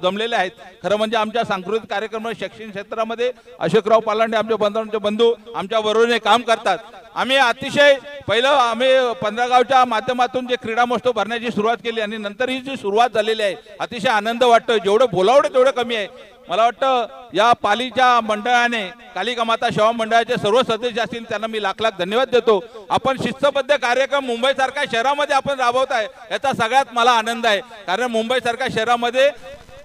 जमलेले आहेत. खरं म्हणजे आमच्या सांस्कृतिक कार्यक्रम, शैक्षणिक क्षेत्रामध्ये अशोकराव पालांडे आमचे बंधू आमच्या बरोबरीने काम करतात. आम्ही अतिशय पहिलं आम्ही 15 गावच्या माध्यमातून जे क्रीडा महोत्सव भरण्याची सुरुवात केली आणि नंतर ही जी सुरुवात झालेली आहे, अतिशय आनंद वाटतोय. जेवढं बोलावडं तेवढं कमी आहे. मला वाटतं या पालीच्या मंडळाने, कालिका माता सेवा मंडळाचे सर्व सदस्य असतील त्यांना मी लाख धन्यवाद देतो. आपण शिस्तबद्ध कार्यक्रम मुंबईसारख्या शहरामध्ये आपण राबवताय, याचा सगळ्यात मला आनंद आहे. कारण मुंबईसारख्या शहरामध्ये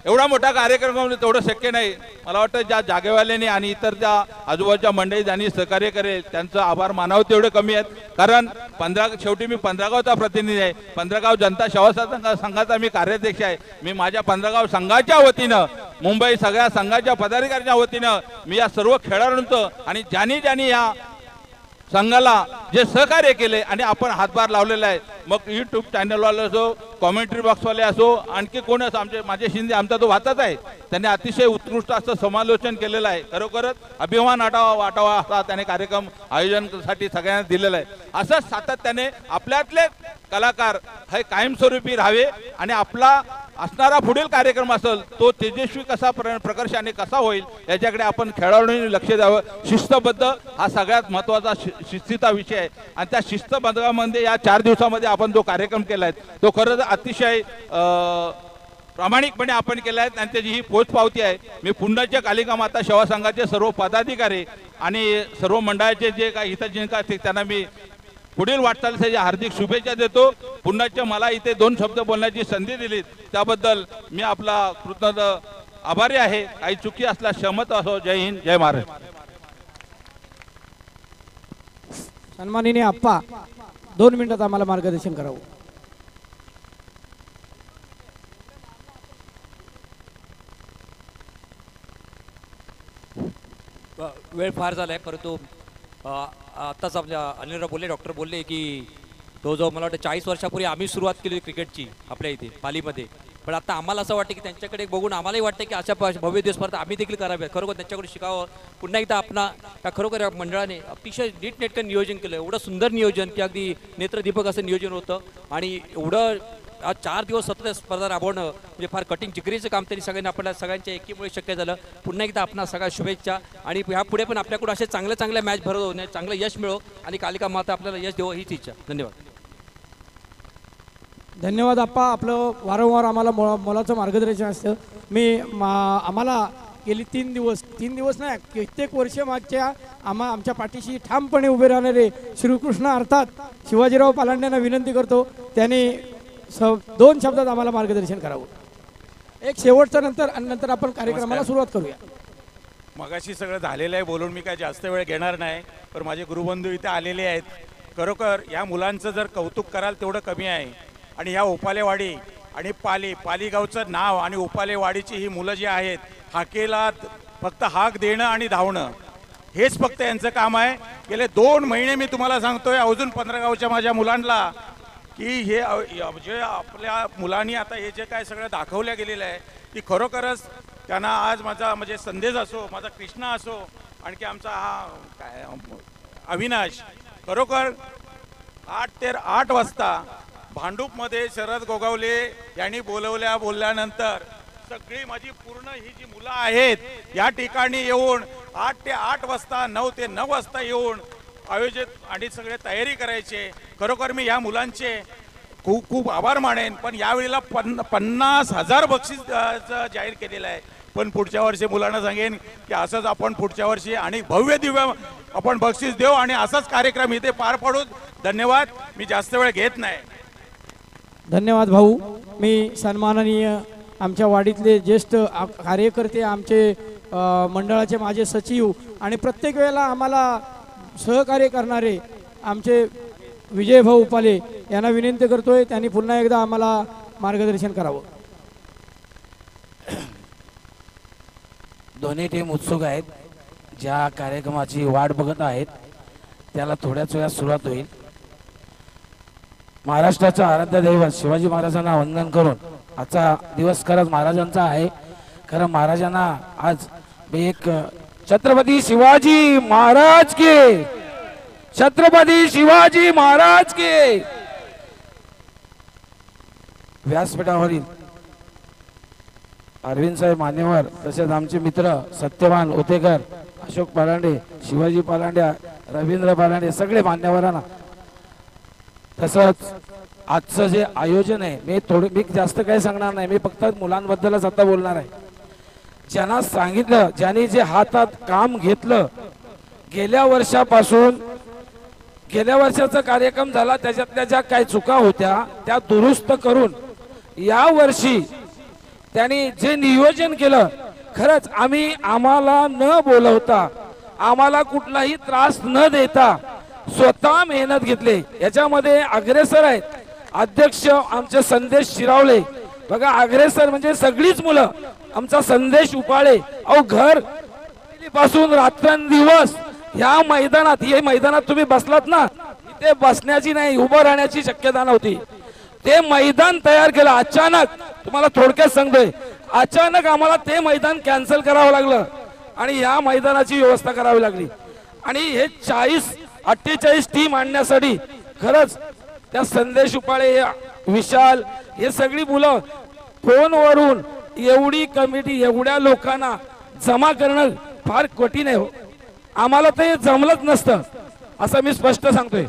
एवढा मोठा कार्यक्रम तेवढं शक्य नाही. मला वाटतं ज्या जागेवाल्यांनी आणि इतर ज्या आजूबाजूच्या मंडळी ज्यांनी सहकार्य करेल त्यांचं आभार मानावं तेवढे कमी आहेत. कारण शेवटी मी 15 गावचा प्रतिनिधी आहे. 15 गाव जनता सेवा संघाचा मी कार्याध्यक्ष आहे. मी माझ्या 15 गाव संघाच्या वतीनं, मुंबई सगळ्या संघाच्या पदाधिकाऱ्यांच्या वतीनं मी या सर्व खेळाडूंचं आणि ज्यांनी या संघाला जे सहकार्य केले आणि आपण हातभार लावलेला आहे, मग यूट्यूब चॅनलवाले असो, कॉमेंट्री बॉक्सवाले असो, आणखी कोण असो, माझे शिंदे आमचा तो वाचाच आहे, त्यांनी अतिशय उत्कृष्ट असं समालोचन केलेलं आहे. खरोखरच अभिमान वाटावा असा त्याने कार्यक्रम आयोजनासाठी सगळ्यांना दिलेला आहे. असंच सातत्याने आपल्यातले कलाकार हे कायमस्वरूपी राहावे आणि आपला असणारा पुढील कार्यक्रम असेल तो तेजस्वी कसा प्रकर्षाने कसा होईल याच्याकडे आपण खेळाडूंनी लक्ष द्यावं. शिस्तबद्ध हा सगळ्यात महत्त्वाचा शिस्तीचा विषय आहे आणि त्या शिस्तबद्धामध्ये या 4 दिवसामध्ये आपण जो कार्यक्रम केला आहे तो खरंच अतिशय प्रामाणिकपणे आपण केला आहे आणि त्याची ही पोचपावती आहे. मी पुण्याच्या कालिका माता सेवा संघाचे सर्व पदाधिकारी आणि सर्व मंडळाचे जे काही हितचिंतक असतील त्यांना मी पुढील वाटचालीसाठी हार्दिक शुभेच्छा देतो. पुण्याच्या मला इथे 2 शब्द बोलण्याची संधी दिली त्याबद्दल मी आपला कृतज्ञ आभारी आहे. काही चुकी असल्यास क्षमता असो. जय हिंद, जय महाराष्ट्र. सन्माननीय आप्पा 2 मिनिटात आम्हाला मार्गदर्शन करावं. वेळ फार झाला आहे, परंतु आत्ताच आपल्या अनिलराव बोलले, डॉक्टर बोलले की तो जो मला वाटतं 40 वर्षापूर्वी आम्ही सुरुवात केली होती क्रिकेटची आपल्या इथे पालीमध्ये, पण आता आम्हाला असं वाटतं की त्यांच्याकडे बघून आम्हालाही वाटतं की अशा भव्य दिवस परत आम्ही देखील कराव्यात, खरोखर त्यांच्याकडे शिकावं. पुन्हा एकदा त्या खरोखर या मंडळाने अतिशय नीटनेटकं नियोजन केलं, एवढं सुंदर नियोजन की अगदी नेत्रदीपक असं नियोजन होतं. आणि एवढं आज 4 दिवस सतत स्पर्धा राबवणं म्हणजे फार कठीण जिगरीचं काम तरी सगळ्यांना आपल्या सगळ्यांच्या एकीमुळे शक्य झालं. पुन्हा एकदा आपणा सगळ्या शुभेच्छा आणि ह्यापुढे पण आपल्याकडून असे चांगल्या मॅच भरवू, चांगलं यश मिळो आणि कालिका माता आपल्याला यश देवो हीच इच्छा. धन्यवाद. धन्यवाद आप्पा, आपलं वारंवार आम्हाला मोलाचं मार्गदर्शन असतं. आम्हाला गेली 3 दिवस नाही कित्येक वर्ष मागच्या आमच्या पाठीशी ठामपणे उभे राहणारे श्रीकृष्ण अर्थात शिवाजीराव पालांड्यांना विनंती करतो त्यांनी 2 शब्दात आम्हाला मार्गदर्शन करावं. एक शेवटचं नंतर आपण कार्यक्रमाला सुरुवात करूया. मगाशी सगळं झालेलं आहे बोलून मी काय जास्त वेळ घेणार नाही, पण माझे गुरुबंधू इथे आलेले आहेत. खरोखर या मुलांचं जर कौतुक कराल तेवढं कमी आहे. आणि ह्या उपालेवाडी आणि पाली गावचं नाव आणि उपालेवाडीची ही मुलं जी आहेत, हाकेला फक्त हाक देणं आणि धावणं हेच फक्त यांचं काम आहे. गेले 2 महिने मी तुम्हाला सांगतोय अजून 15 गावच्या माझ्या मुलांना की हे जे आपल्या मुलांनी आता हे जे काय सगळं दाखवल्या गेलेलं आहे की खरोखरच त्यांना आज माझा म्हणजे संदेश असो, माझा कृष्णा असो, आणखी आमचा हा काय अविनाश, खरोखर 8 ते 8 वाजता भांडूपमध्ये शरद गोगावले यांनी बोलल्यानंतर सगळी माझी पूर्ण ही जी मुलं आहेत या ठिकाणी येऊन 8 ते 8 वाजता 9 ते 9 वाजता येऊन आयोजित आणि सगळे तयारी करायचे. खरोखर मी या मुलांचे खूप खूप आभार मानेन. पण यावेळेला 50,000 बक्षीस जाहीर केलेलं आहे. पण पुढच्या वर्षी मुलांना सांगेन की असंच आपण पुढच्या वर्षी आणि भव्य दिव्य आपण बक्षीस देऊ आणि असाच कार्यक्रम इथे पार पाडू. धन्यवाद. मी जास्त वेळ घेत नाही. धन्यवाद भाऊ. मी सन्माननीय आमच्या वाडीतले ज्येष्ठ कार्यकर्ते, आमचे मंडळाचे माझे सचिव आणि प्रत्येक वेळेला आम्हाला सहकार्य करणारे आमचे विजय भाऊ उपाले यांना विनंती करतोय त्यांनी पुन्हा एकदा आम्हाला मार्गदर्शन करावं. दोन्ही टीम उत्सुक आहेत, ज्या कार्यक्रमाची वाट बघत आहेत त्याला थोड्याच वेळात सुरुवात होईल. महाराष्ट्राचं आराध्य दैवत शिवाजी महाराजांना वंदन करून आजचा दिवस खरंच महाराजांचा आहे. खरं महाराजांना आज एक छत्रपती शिवाजी महाराज के, छत्रपती शिवाजी महाराज के व्यासपीठावरील अरविंद साहेब मान्यवर तसेच आमचे मित्र सत्यवान ओतेकर, अशोक पालांडे, शिवाजी पालांडे, रवींद्र पालांडे सगळे मान्यवरांना, तसंच आजचं जे आयोजन आहे मी जास्त काही सांगणार नाही, मी फक्त मुलांबद्दलच आता बोलणार आहे. ज्यांना सांगितलं, ज्यांनी जे हातात काम घेतलं, गेल्या वर्षाचा कार्यक्रम झाला त्याच्यातल्या ज्या काही चुका होत्या त्या दुरुस्त करून या वर्षी त्यांनी जे नियोजन केलं, खरंच आम्हाला न बोलवता, आम्हाला कुठलाही त्रास न देता स्वतः मेहनत घेतली. याच्यामध्ये अग्रेसर आहेत अध्यक्ष आमचे संदेश शिरावले. बघा अग्रेसर म्हणजे सगळीच मुलं. आमचा संदेश उपाळे, अहो घर पासून रात्रंदिवस ह्या मैदानात, हे मैदानात तुम्ही बसलात ना, इथे बसण्याची नाही उभं राहण्याची शक्यता नव्हती. ते मैदान तयार केलं अचानक. तुम्हाला थोडक्यात सांगतोय, अचानक आम्हाला ते मैदान कॅन्सल करावं लागलं आणि या मैदानाची व्यवस्था करावी लागली. आणि हे 48 टीम आणण्यासाठी खरंच त्या संदेश उपाळे, विशाल, हे सगळी मुलं फोनवरून एवढी कमिटी एवढ्या लोकांना जमा करणं फार कठीण आहे. आम्हाला ते जमलंच नसतं असं मी स्पष्ट सांगतोय.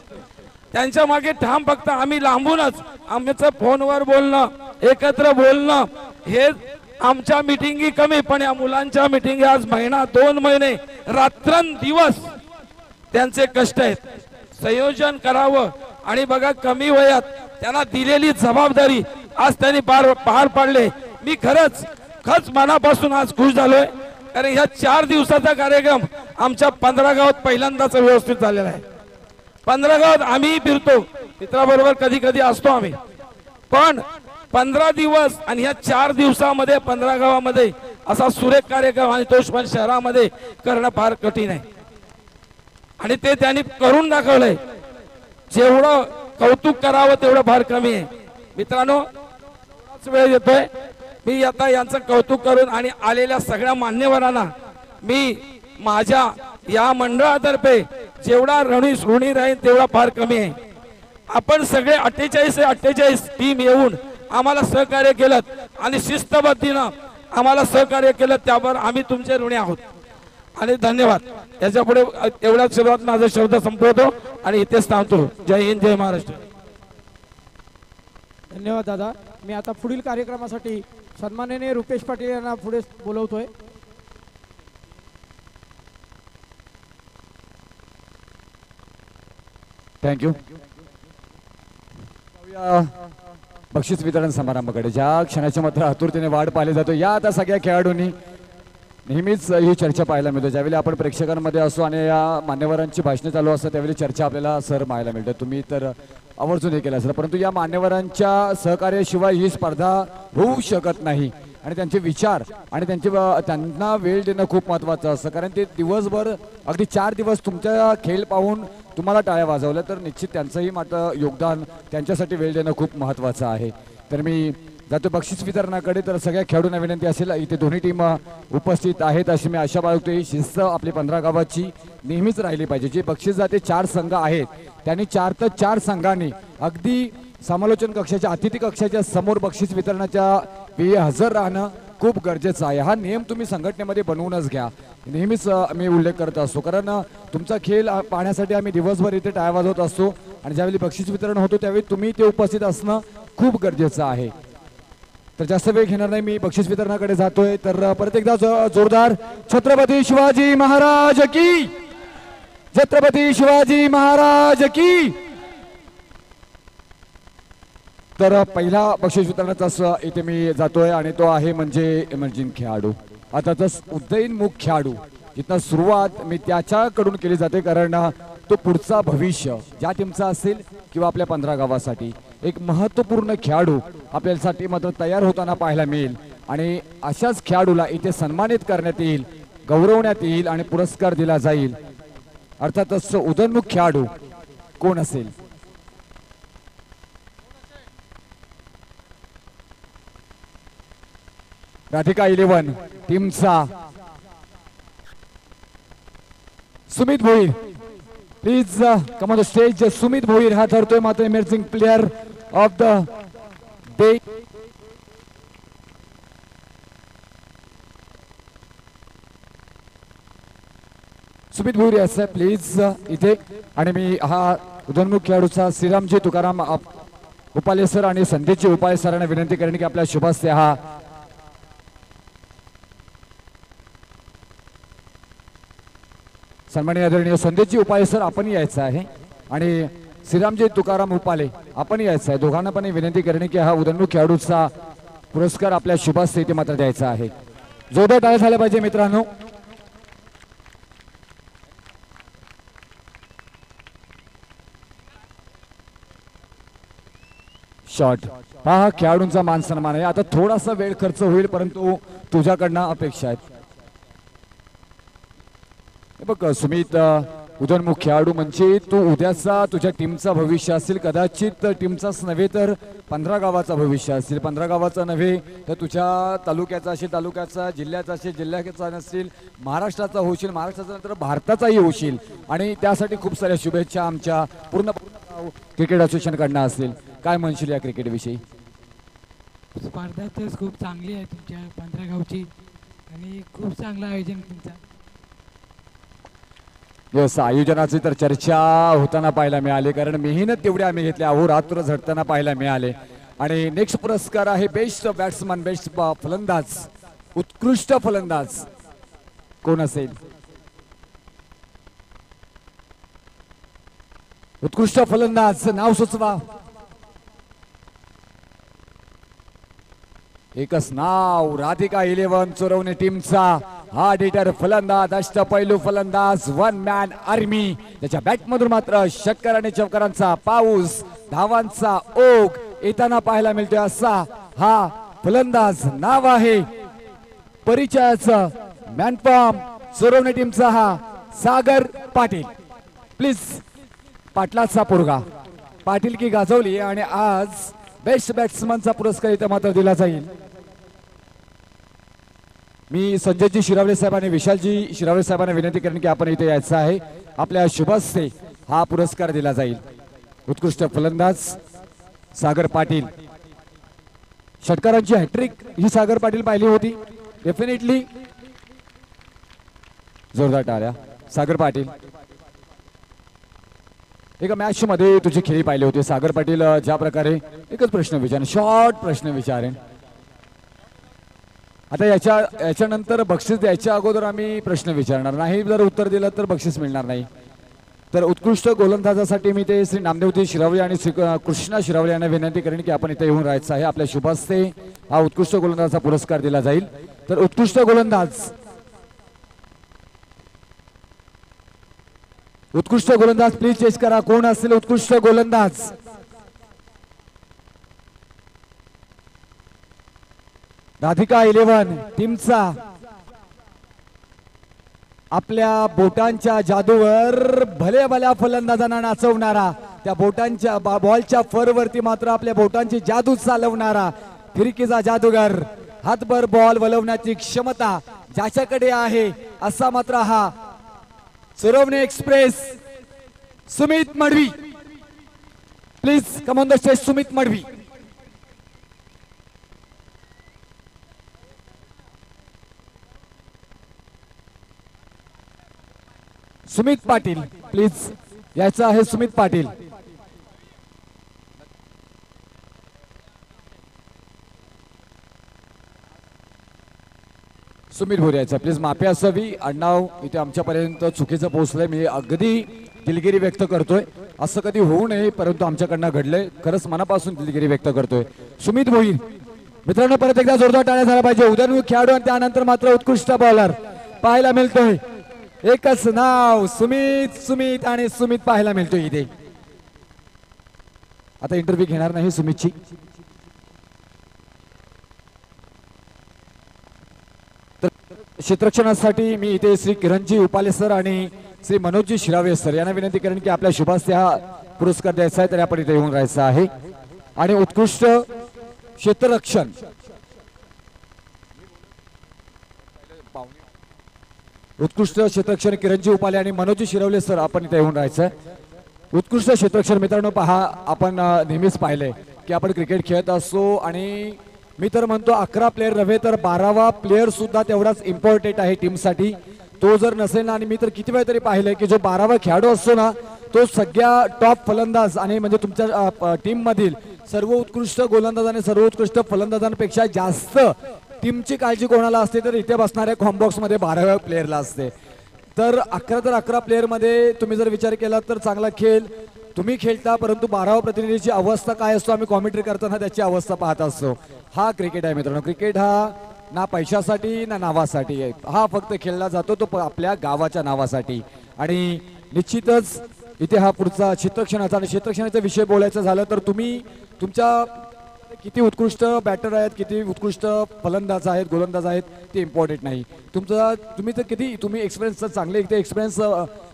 त्यांच्या मागे ठाम फक्त आम्ही लांबूनच आमचं फोनवर बोलणं, एकत्र बोलणं, हे आमच्या मिटिंगी कमी, पण या मुलांच्या मिटिंगी आज महिना 2 महिने रात्रंदिवस त्यांचे कष्ट आहेत. संयोजन करावं आणि बघा कमी वयात त्यांना दिलेली जबाबदारी आज त्यांनी पार पाडले. मी खरंच मनापासून आज खुश झालोय, कारण ह्या 4 दिवसाचा कार्यक्रम आमच्या 15 गावात पहिल्यांदाच व्यवस्थित झालेला आहे. 15 गावात आम्ही फिरतो, मित्राबरोबर कधी कधी असतो आम्ही, पण 15 दिवस आणि ह्या 4 दिवसामध्ये 15 गावामध्ये असा सुरेख कार्यक्रम आणि तोच पण शहरामध्ये करणं फार कठीण आहे आणि ते त्यांनी करून दाखवलंय. जेवढं कौतुक करावं तेवढं फार कमी आहे. मित्रांनो, वेळ येतोय, मी आता यांचं कौतुक करून आणि आलेल्या सगळ्या मान्यवरांना मी माझ्या या मंडळातर्फे जेवढा ऋणी राहील तेवढा फार कमी आहे. आपण सगळे 48 टीम येऊन आम्हाला सहकार्य केलं आणि शिस्तबद्धीनं आम्हाला सहकार्य केलं, त्यावर आम्ही तुमचे ऋणी आहोत आणि धन्यवाद. याच्या पुढे एवढ्याच सुरुवात माझा शब्द संपवतो आणि इथेच थांबतो. जय हिंद, जय महाराष्ट्र. धन्यवाद दादा. मी आता पुढील कार्यक्रमासाठी सन्माननीय रुपेश पाटील यांना पुढे बोलवतोय. थँक्यू. बक्षीस वितरण समारंभाकडे ज्या क्षणाची मात्र आतुरतेने वाट पाहिली जातो, या आता सगळ्या खेळाडूंनी नेहमीच ही चर्चा पाहायला मिळतो. ज्यावेळी आपण प्रेक्षकांमध्ये असतो आणि या मान्यवरांची भाषणे चालू असतात त्यावेळी चर्चा आपल्याला सर पाहायला मिळतं. तुम्ही तर आवर्जून हे केलं असेल, परंतु या मान्यवरांच्या सहकार्याशिवाय ही स्पर्धा होऊ शकत नाही आणि त्यांचे विचार आणि त्यांना वेळ देणं खूप महत्त्वाचं असतं. कारण ते दिवसभर अगदी 4 दिवस तुमच्या खेळ पाहून तुम्हाला टाळ्या वाजवल्या तर निश्चित त्यांचंही मात्र योगदान, त्यांच्यासाठी वेळ देणं खूप महत्त्वाचं आहे. तर मी जातो बक्षीस वितरणाकडे. तर सगळ्या खेळाडूंना विनंती असेल, इथे दोन्ही टीम उपस्थित आहेत अशी मी आशा बाळगतो. ही शिस्त आपली 15 गावाची नेहमीच राहिली पाहिजे. जे बक्षीस जाते 4 संघ आहेत त्यांनी 4 तर 4 संघांनी अगदी समालोचन कक्षाच्या अतिथी कक्षाच्या समोर बक्षीस वितरणाच्या वेळी हजर राहणं खूप गरजेचं आहे. हा नियम तुम्ही संघटनेमध्ये बनवूनच घ्या, नेहमीच मी उल्लेख करत असतो. कारण तुमचा खेळ पाहण्यासाठी आम्ही दिवसभर इथे टाळ्या वाजवत असतो आणि ज्यावेळी बक्षीस वितरण होतो त्यावेळी तुम्ही ते उपस्थित असणं खूप गरजेचं आहे. तर जास्त वेळ घेणार नाही, मी बक्षीस वितरणाकडे जातोय. तर परत एकदा जोरदार छत्रपती शिवाजी महाराज की, छत्रपती शिवाजी महाराज की. तर पहिला बक्षीस वितरणाचा इथे मी जातोय आणि तो आहे म्हणजे इमर्जिंग खेळाडू. अर्थातच उदयनमुख खेळाडू जिथं सुरुवात मी त्याच्याकडून केली जाते, कारण तो पुढचा भविष्य ज्या टीमचा असेल किंवा आपल्या 15 गावासाठी एक महत्त्वपूर्ण खेळाडू आपल्यासाठी मात्र तयार होताना पाहायला मिळेल आणि अशाच खेळाडूला इथे सन्मानित करण्यात येईल, गौरवण्यात येईल आणि पुरस्कार दिला जाईल. अर्थातच उदयनमुख खेळाडू कोण असेल? राधिका 11 टीमचा Sumit Bhoir. Please come on the stage. Sumit Bhoir हा ठरतोय मात्र emerging player of the day. Sumit Bhoir याचं प्लीज इथे. आणि मी हा उदयनमुख खेळाडूचा श्रीरामजी तुकाराम उपाले सर आणि संदेशजी उपाले सरांना विनंती करेन की आपल्या शुभस्ते हा सन्माननीय आदरणीय संदेशजी उपाले सर आपण यायचं आहे आणि श्रीरामजी तुकाराम उपाले आपण यायचं आहे. दोघांना पण विनंती करणे की हा उदयनमुख खेळाडूचा पुरस्कार आपल्या शुभस्ते इथे मात्र द्यायचा आहे. जोरदार टाळ्या झाल्या पाहिजे मित्रांनो. शॉट हा खेळाडूंचा मान सन्मान आहे. आता थोडासा वेळ खर्च होईल परंतु तुझ्याकडनं अपेक्षा आहेत. बघ सुमित, उदयनमुख खेळाडू म्हणजे तू उद्याचा तुझ्या टीमचा भविष्य असेल. कदाचित टीमचाच नव्हे तर 15 गावाचा भविष्य असेल. 15 गावाचा नव्हे तर तुझ्या तालुक्याचा असेल, तालुक्याचा, जिल्ह्याचा असेल, जिल्ह्याचा नसेल, महाराष्ट्राचा होशील, महाराष्ट्राचा नंतर भारताचाही होशील. आणि त्यासाठी खूप साऱ्या शुभेच्छा आमच्या पूर्ण क्रिकेट असोसिएशनकडनं असेल. काय म्हणशील या क्रिकेट विषयी? स्पर्धा तर खूप चांगली आहे तुमच्या 15 गावची आणि खूप चांगलं आयोजन तुमचं. यस, आयोजनाची तर चर्चा होताना पाहायला मिळाली, कारण मेहनत तेवढी आम्ही घेतली, अहोरात्र झटताना पाहायला मिळाले. आणि नेक्स्ट पुरस्कार आहे बेस्ट बॅट्समन, बेस्ट फलंदाज, उत्कृष्ट फलंदाज कोण असेल? उत्कृष्ट फलंदाज नाव सुचवा. एकच नाव, राधिका 11 चोरवणे टीमचा हा डिटर फलंदाज, अष्टपैलू फलंदाज, वन मॅन आर्मी. त्याच्या बॅट मधून मात्र षटकार आणि चौकारांचा पाऊस, धावांचा ओघ येताना पाहायला मिळतोय. असा हा फलंदाज. नाव आहे परिचयाचं मॅनफॉर्म सोरवणे टीमचा हा सागर पाटील. प्लीज पाटलाचा पोरगा पाटील की गाजवली आणि आज बेस्ट बॅट्समनचा पुरस्कार इथे मात्र दिला जाईल. मी संजयजी शिरावळे साहेब आणि विशालजी शिरावळे साहेबांना विनंती करेन की आपण इथे यायचं आहे. आपल्या शुभ हस्ते हा पुरस्कार दिला जाईल. उत्कृष्ट फलंदाज सागर पाटील. षटकारांची हॅट्रिक ही सागर पाटील पाहिली होती. डेफिनेटली जोरदार टाळ्या सागर पाटील. एका मॅच मध्ये तुझी खेळी पाहिली होती सागर पाटील. ज्या प्रकारे एकच प्रश्न विचारेन, शॉर्ट प्रश्न विचारेन. आता याच्यानंतर बक्षीस द्यायच्या अगोदर आम्ही प्रश्न विचारणार नाही. जर उत्तर दिलं तर बक्षीस मिळणार नाही. तर उत्कृष्ट गोलंदाजासाठी मी ते श्री नामदेवजी शिरावळे आणि श्री कृष्णा शिरावळे यांना विनंती करेन की आपण इथे येऊन राहायचं आहे. आपल्या शुभ हस्ते हा उत्कृष्ट गोलंदाजाचा पुरस्कार दिला जाईल. तर उत्कृष्ट गोलंदाज प्लीज चेस करा. कोण असेल उत्कृष्ट गोलंदाज? राधिका 11 टीमचा आपल्या बोटांच्या जादूवर भले भल्या फलंदाजांना नाचवणारा, त्या बोटांच्या बॉलच्या फरवरती मात्र आपल्या बोटांची जादू चालवणारा फिरकीचा जादूगर, हातभर बॉल वलवण्याची क्षमता ज्याच्याकडे आहे असा मात्र हा Sorawane Express Sumit Madvi. Please come on the stage Sumit Madvi. Sumit Patil please यायचं आहे. सुमित पाटील. सुमित भोऱ्याचा प्लीज माफी असावी. आडनाव इथे आमच्यापर्यंत चुकीचं पोहोचलंय. मी अगदी दिलगिरी व्यक्त करतोय. असं कधी होऊ नये परंतु आमच्याकडनं घडलंय. खरंच मनापासून दिलगिरी व्यक्त करतोय. सुमित भोईर मित्रांनो परत एकदा जोरदार टाळ्या झाला पाहिजे. उदयनमुख खेळाडू आणि त्यानंतर मात्र उत्कृष्ट बॉलर पाहायला मिळतोय. एकच नाव सुमित आणि सुमित पाहायला मिळतोय इथे. आता इंटरव्ह्यू घेणार नाही सुमितची. तर क्षेत्ररक्षणासाठी मी इथे श्री किरणजी उपाले सर आणि श्री मनोजजी शिरावे सर यांना विनंती करेन की आपल्या शुभास्ते हा पुरस्कार द्यायचा आहे. तर आपण इथे येऊन राहायचं आहे. आणि उत्कृष्ट क्षेत्ररक्षण किरणजी उपाले आणि मनोजी शिरवले सर आपण इथे येऊन राहायचं. उत्कृष्ट क्षेत्ररक्षण मित्रांनो पहा, आपण नेहमीच पाहिलंय की आपण क्रिकेट खेळत असतो आणि मी तर म्हणतो 11 प्लेयर नव्हे तर 12वा प्लेयर सुद्धा तेवढाच इम्पॉर्टंट आहे टीमसाठी. तो जर नसेल ना, आणि मी तर किती वेळ तरी पाहिलंय की जो 12वा खेळाडू असतो ना तो सगळ्या टॉप फलंदाज आणि म्हणजे तुमच्या टीम मधील सर्व उत्कृष्ट गोलंदाज आणि सर्व उत्कृष्ट फलंदाजांपेक्षा जास्त टीमची काळजी कोणाला असते तर इथे बसणाऱ्या कॉम्बॉक्स मध्ये 12व्या प्लेयरला असते. तर 11 प्लेयर मध्ये तुम्ही जर विचार केला तर चांगला खेळ तुम्ही खेळता, परंतु 12वा प्रतिनिधीची अवस्था काय असतो आम्ही कॉमेंट्री करताना त्याची अवस्था पाहत असतो. हा क्रिकेट आहे मित्रांनो. क्रिकेट हा ना पैशासाठी ना नावासाठी आहे. हा फक्त खेळला जातो तो आपल्या गावाच्या नावासाठी. आणि निश्चितच इथे हा पुढचा क्षेत्ररक्षणाचा आणि क्षेत्ररक्षणाचा विषय बोलायचा झालं तर तुम्ही तुमच्या किती उत्कृष्ट बॅटर आहेत, किती उत्कृष्ट फलंदाज आहेत, गोलंदाज आहेत ते इम्पॉर्टंट नाही. तुम्ही तर किती तुम्ही एक्सपिरियन्स चांगले एक्सपिरियन्स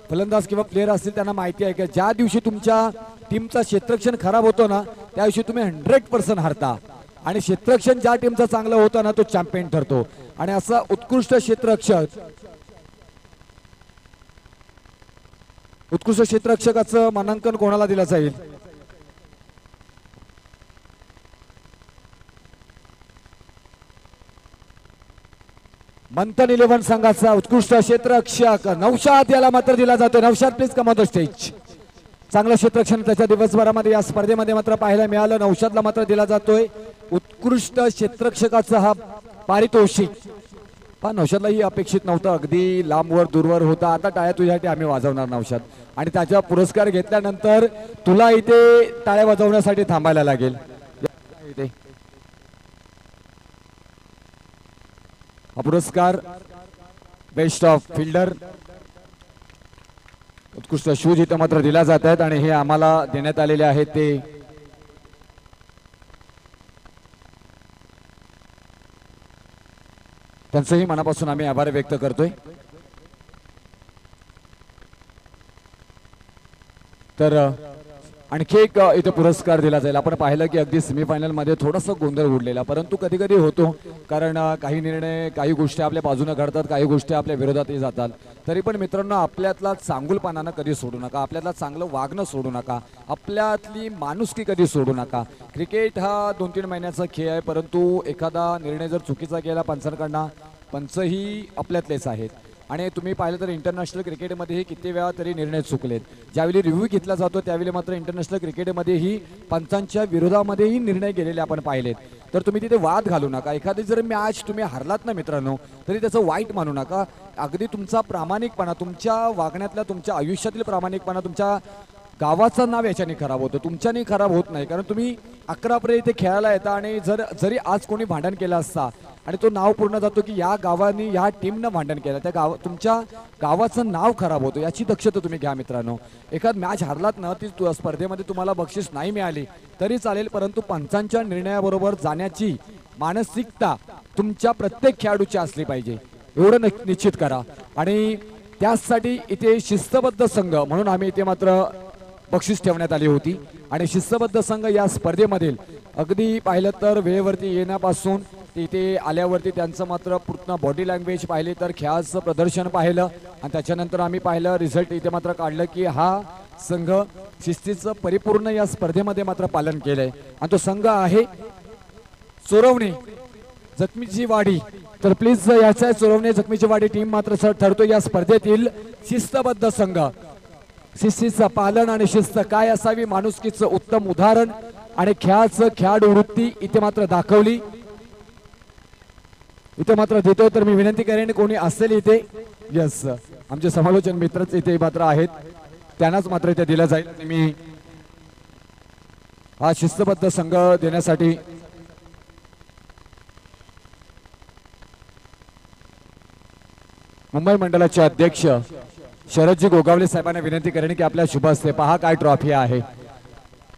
फलंदाज किंवा प्लेयर असतील त्यांना माहिती आहे की ज्या दिवशी तुमच्या टीमचा क्षेत्ररक्षण खराब होतो ना त्या दिवशी तुम्ही 100% हारता. आणि क्षेत्ररक्षण ज्या टीमचा चांगलं होतं ना तो चॅम्पियन ठरतो. आणि असा उत्कृष्ट क्षेत्ररक्षकाचं मानांकन कोणाला दिलं जाईल? मंथन 11 संघाचा उत्कृष्ट क्षेत्ररक्षक नौशाद याला मात्र दिला जातो. Naushad please come on the stage. चांगलं क्षेत्ररक्षण त्याच्या दिवसभरामध्ये या स्पर्धेमध्ये मात्र पाहायला मिळालं. नौशादला मात्र दिला जातोय उत्कृष्ट क्षेत्ररक्षकाचा हा पारितोषिक. पण नौशादलाही अपेक्षित नव्हतं. अगदी लांबवर दूरवर होता. आता टाळ्या तुझ्यासाठी आम्ही वाजवणार नौशाद. आणि त्याचा पुरस्कार घेतल्यानंतर तुला इथे टाळ्या वाजवण्यासाठी थांबायला लागेल. हा पुरस्कार बेस्ट ऑफ फिल्डर उत्कृष्ट शूज इथं मात्र दिला जात आहेत आणि हे आम्हाला देण्यात आलेले आहेत ते त्यांचंही मनापासून आम्ही आभार व्यक्त करतोय. तर आणखी एक इथे पुरस्कार दिला जाईल. आपण पाहिलं की अगदी सेमीफायनल मध्ये थोडासा गोंधळ उडलेला, परंतु कधी कधी होतो, कारण काही निर्णय काही गोष्टी आपल्या बाजूने घडतात, काही गोष्टी आपल्या विरोधातही जातात. तरी पण मित्रांनो, आपल्यातला चांगुलपणानं कधी सोडू नका, आपल्यातला चांगलं वागणं सोडू नका, आपल्यातली माणुसकी कधी सोडू नका. क्रिकेट हा 2-3 महिन्याचा खेळ आहे, परंतु एखादा निर्णय जर चुकीचा केला पंचांकडनं, पंचही आपल्यातलेच आहेत. आणि तुम्ही पाहिलं तर इंटरनॅशनल क्रिकेटमध्येही किती वेळा तरी निर्णय चुकलेत. ज्यावेळी रिव्ह्यू घेतला जातो त्यावेळी मात्र इंटरनॅशनल क्रिकेटमध्येही पंचांच्या विरोधामध्येही निर्णय गेलेले आपण पाहिलेत. तर तुम्ही तिथे वाद घालू नका. एखादी जर मॅच तुम्ही हरलात ना मित्रांनो, तरी त्याचं वाईट मानू नका. अगदी तुमचा प्रामाणिकपणा, तुमच्या वागण्यातला, तुमच्या आयुष्यातील प्रामाणिकपणा, तुमच्या गावाचं नाव याच्याने खराब होतं, तुमच्याने खराब होत नाही. कारण तुम्ही 11 इथे खेळायला येता आणि जरी आज कोणी भांडण केलं असता आणि तो नाव पूर्ण जातो की या गावाने, या टीमनं भांडण केलं, त्या तुमच्या गावाचं नाव खराब होतं. याची दक्षता तुम्ही घ्या मित्रांनो. एखाद मॅच हरलात ना, ती स्पर्धेमध्ये तुम्हाला बक्षीस नाही मिळाली तरी चालेल, परंतु पंचांच्या निर्णयाबरोबर जाण्याची मानसिकता तुमच्या प्रत्येक खेळाडूची असली पाहिजे, एवढं निश्चित करा. आणि त्यासाठी इथे शिस्तबद्ध संघ म्हणून आम्ही इथे मात्र बक्षीस ठेवण्यात आली होती. आणि शिस्तबद्ध संघ या स्पर्धेमधील अगदी पाहिलं तर वेळेवरती येण्यापासून इथे आल्यावरती त्यांचं मात्र पूर्ण बॉडी लँग्वेज पाहिली, तर खेळाचं प्रदर्शन पाहिलं आणि त्याच्यानंतर आम्ही पाहिलं रिझल्ट इथे मात्र काढलं की हा संघ शिस्तीचं परिपूर्ण या स्पर्धेमध्ये मात्र पालन केलंय. आणि तो संघ आहे चोरवणे जखमीची वाडी. तर प्लीज याचा चोरवणे जखमीची वाडी टीम मात्र ठरतो या स्पर्धेतील शिस्तबद्ध संघ. शिस्तीचं पालन आणि शिस्त काय असावी, माणुसकीचं उत्तम उदाहरण आणि खेळाचं खेळाडू वृत्ती इथे मात्र दाखवली, इथे मात्र देतोय. तर मी विनंती करेन कोणी असेल इथे, यस आमचे समालोचन मित्रच इथे मात्र आहेत, त्यांनाच मात्र इथे दिलं जाईल. आणि मी हा शिस्तबद्ध संघ देण्यासाठी मुंबई मंडळाचे अध्यक्ष शरदजी गोगावले साहेबांना विनंती करेन की आपल्या शुभ हस्ते पहा काय ट्रॉफी आहे,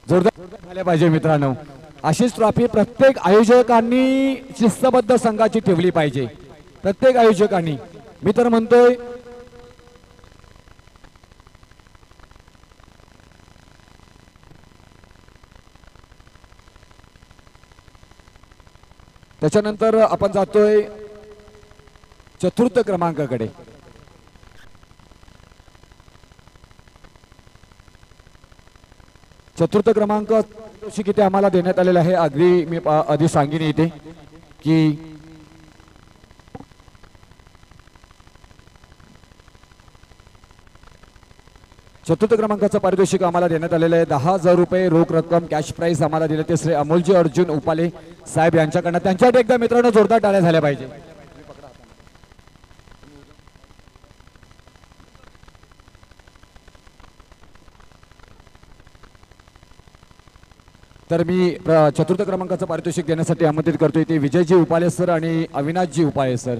जोरदार झाल्या पाहिजे मित्रांनो. अशीच ट्रॉफी प्रत्येक आयोजकांनी शिस्तबद्ध संघाची ठेवली पाहिजे, प्रत्येक आयोजकांनी. मी तर म्हणतोय त्याच्यानंतर आपण जातोय चतुर्थ क्रमांकाकडे. चतुर्थ क्रमांक किती आम्हाला देण्यात आलेला आहे. अगदी मी आधी सांगेन इथे की चतुर्थ क्रमांकाचं पारितोषिक आम्हाला देण्यात आलेलं आहे 10,000 रुपये रोख रक्कम कॅश प्राइज आम्हाला दिले ते श्री अमोलजी अर्जुन उपाले साहेब यांच्याकडनं. त्यांच्यासाठी एकदा मित्रांनो जोरदार टाळ्या झाल्या पाहिजे. तर मी चतुर्थ क्रमांकाचं पारितोषिक देण्यासाठी आमंत्रित करतोय ते विजयजी उपाले सर आणि अविनाशजी उपाळे सर.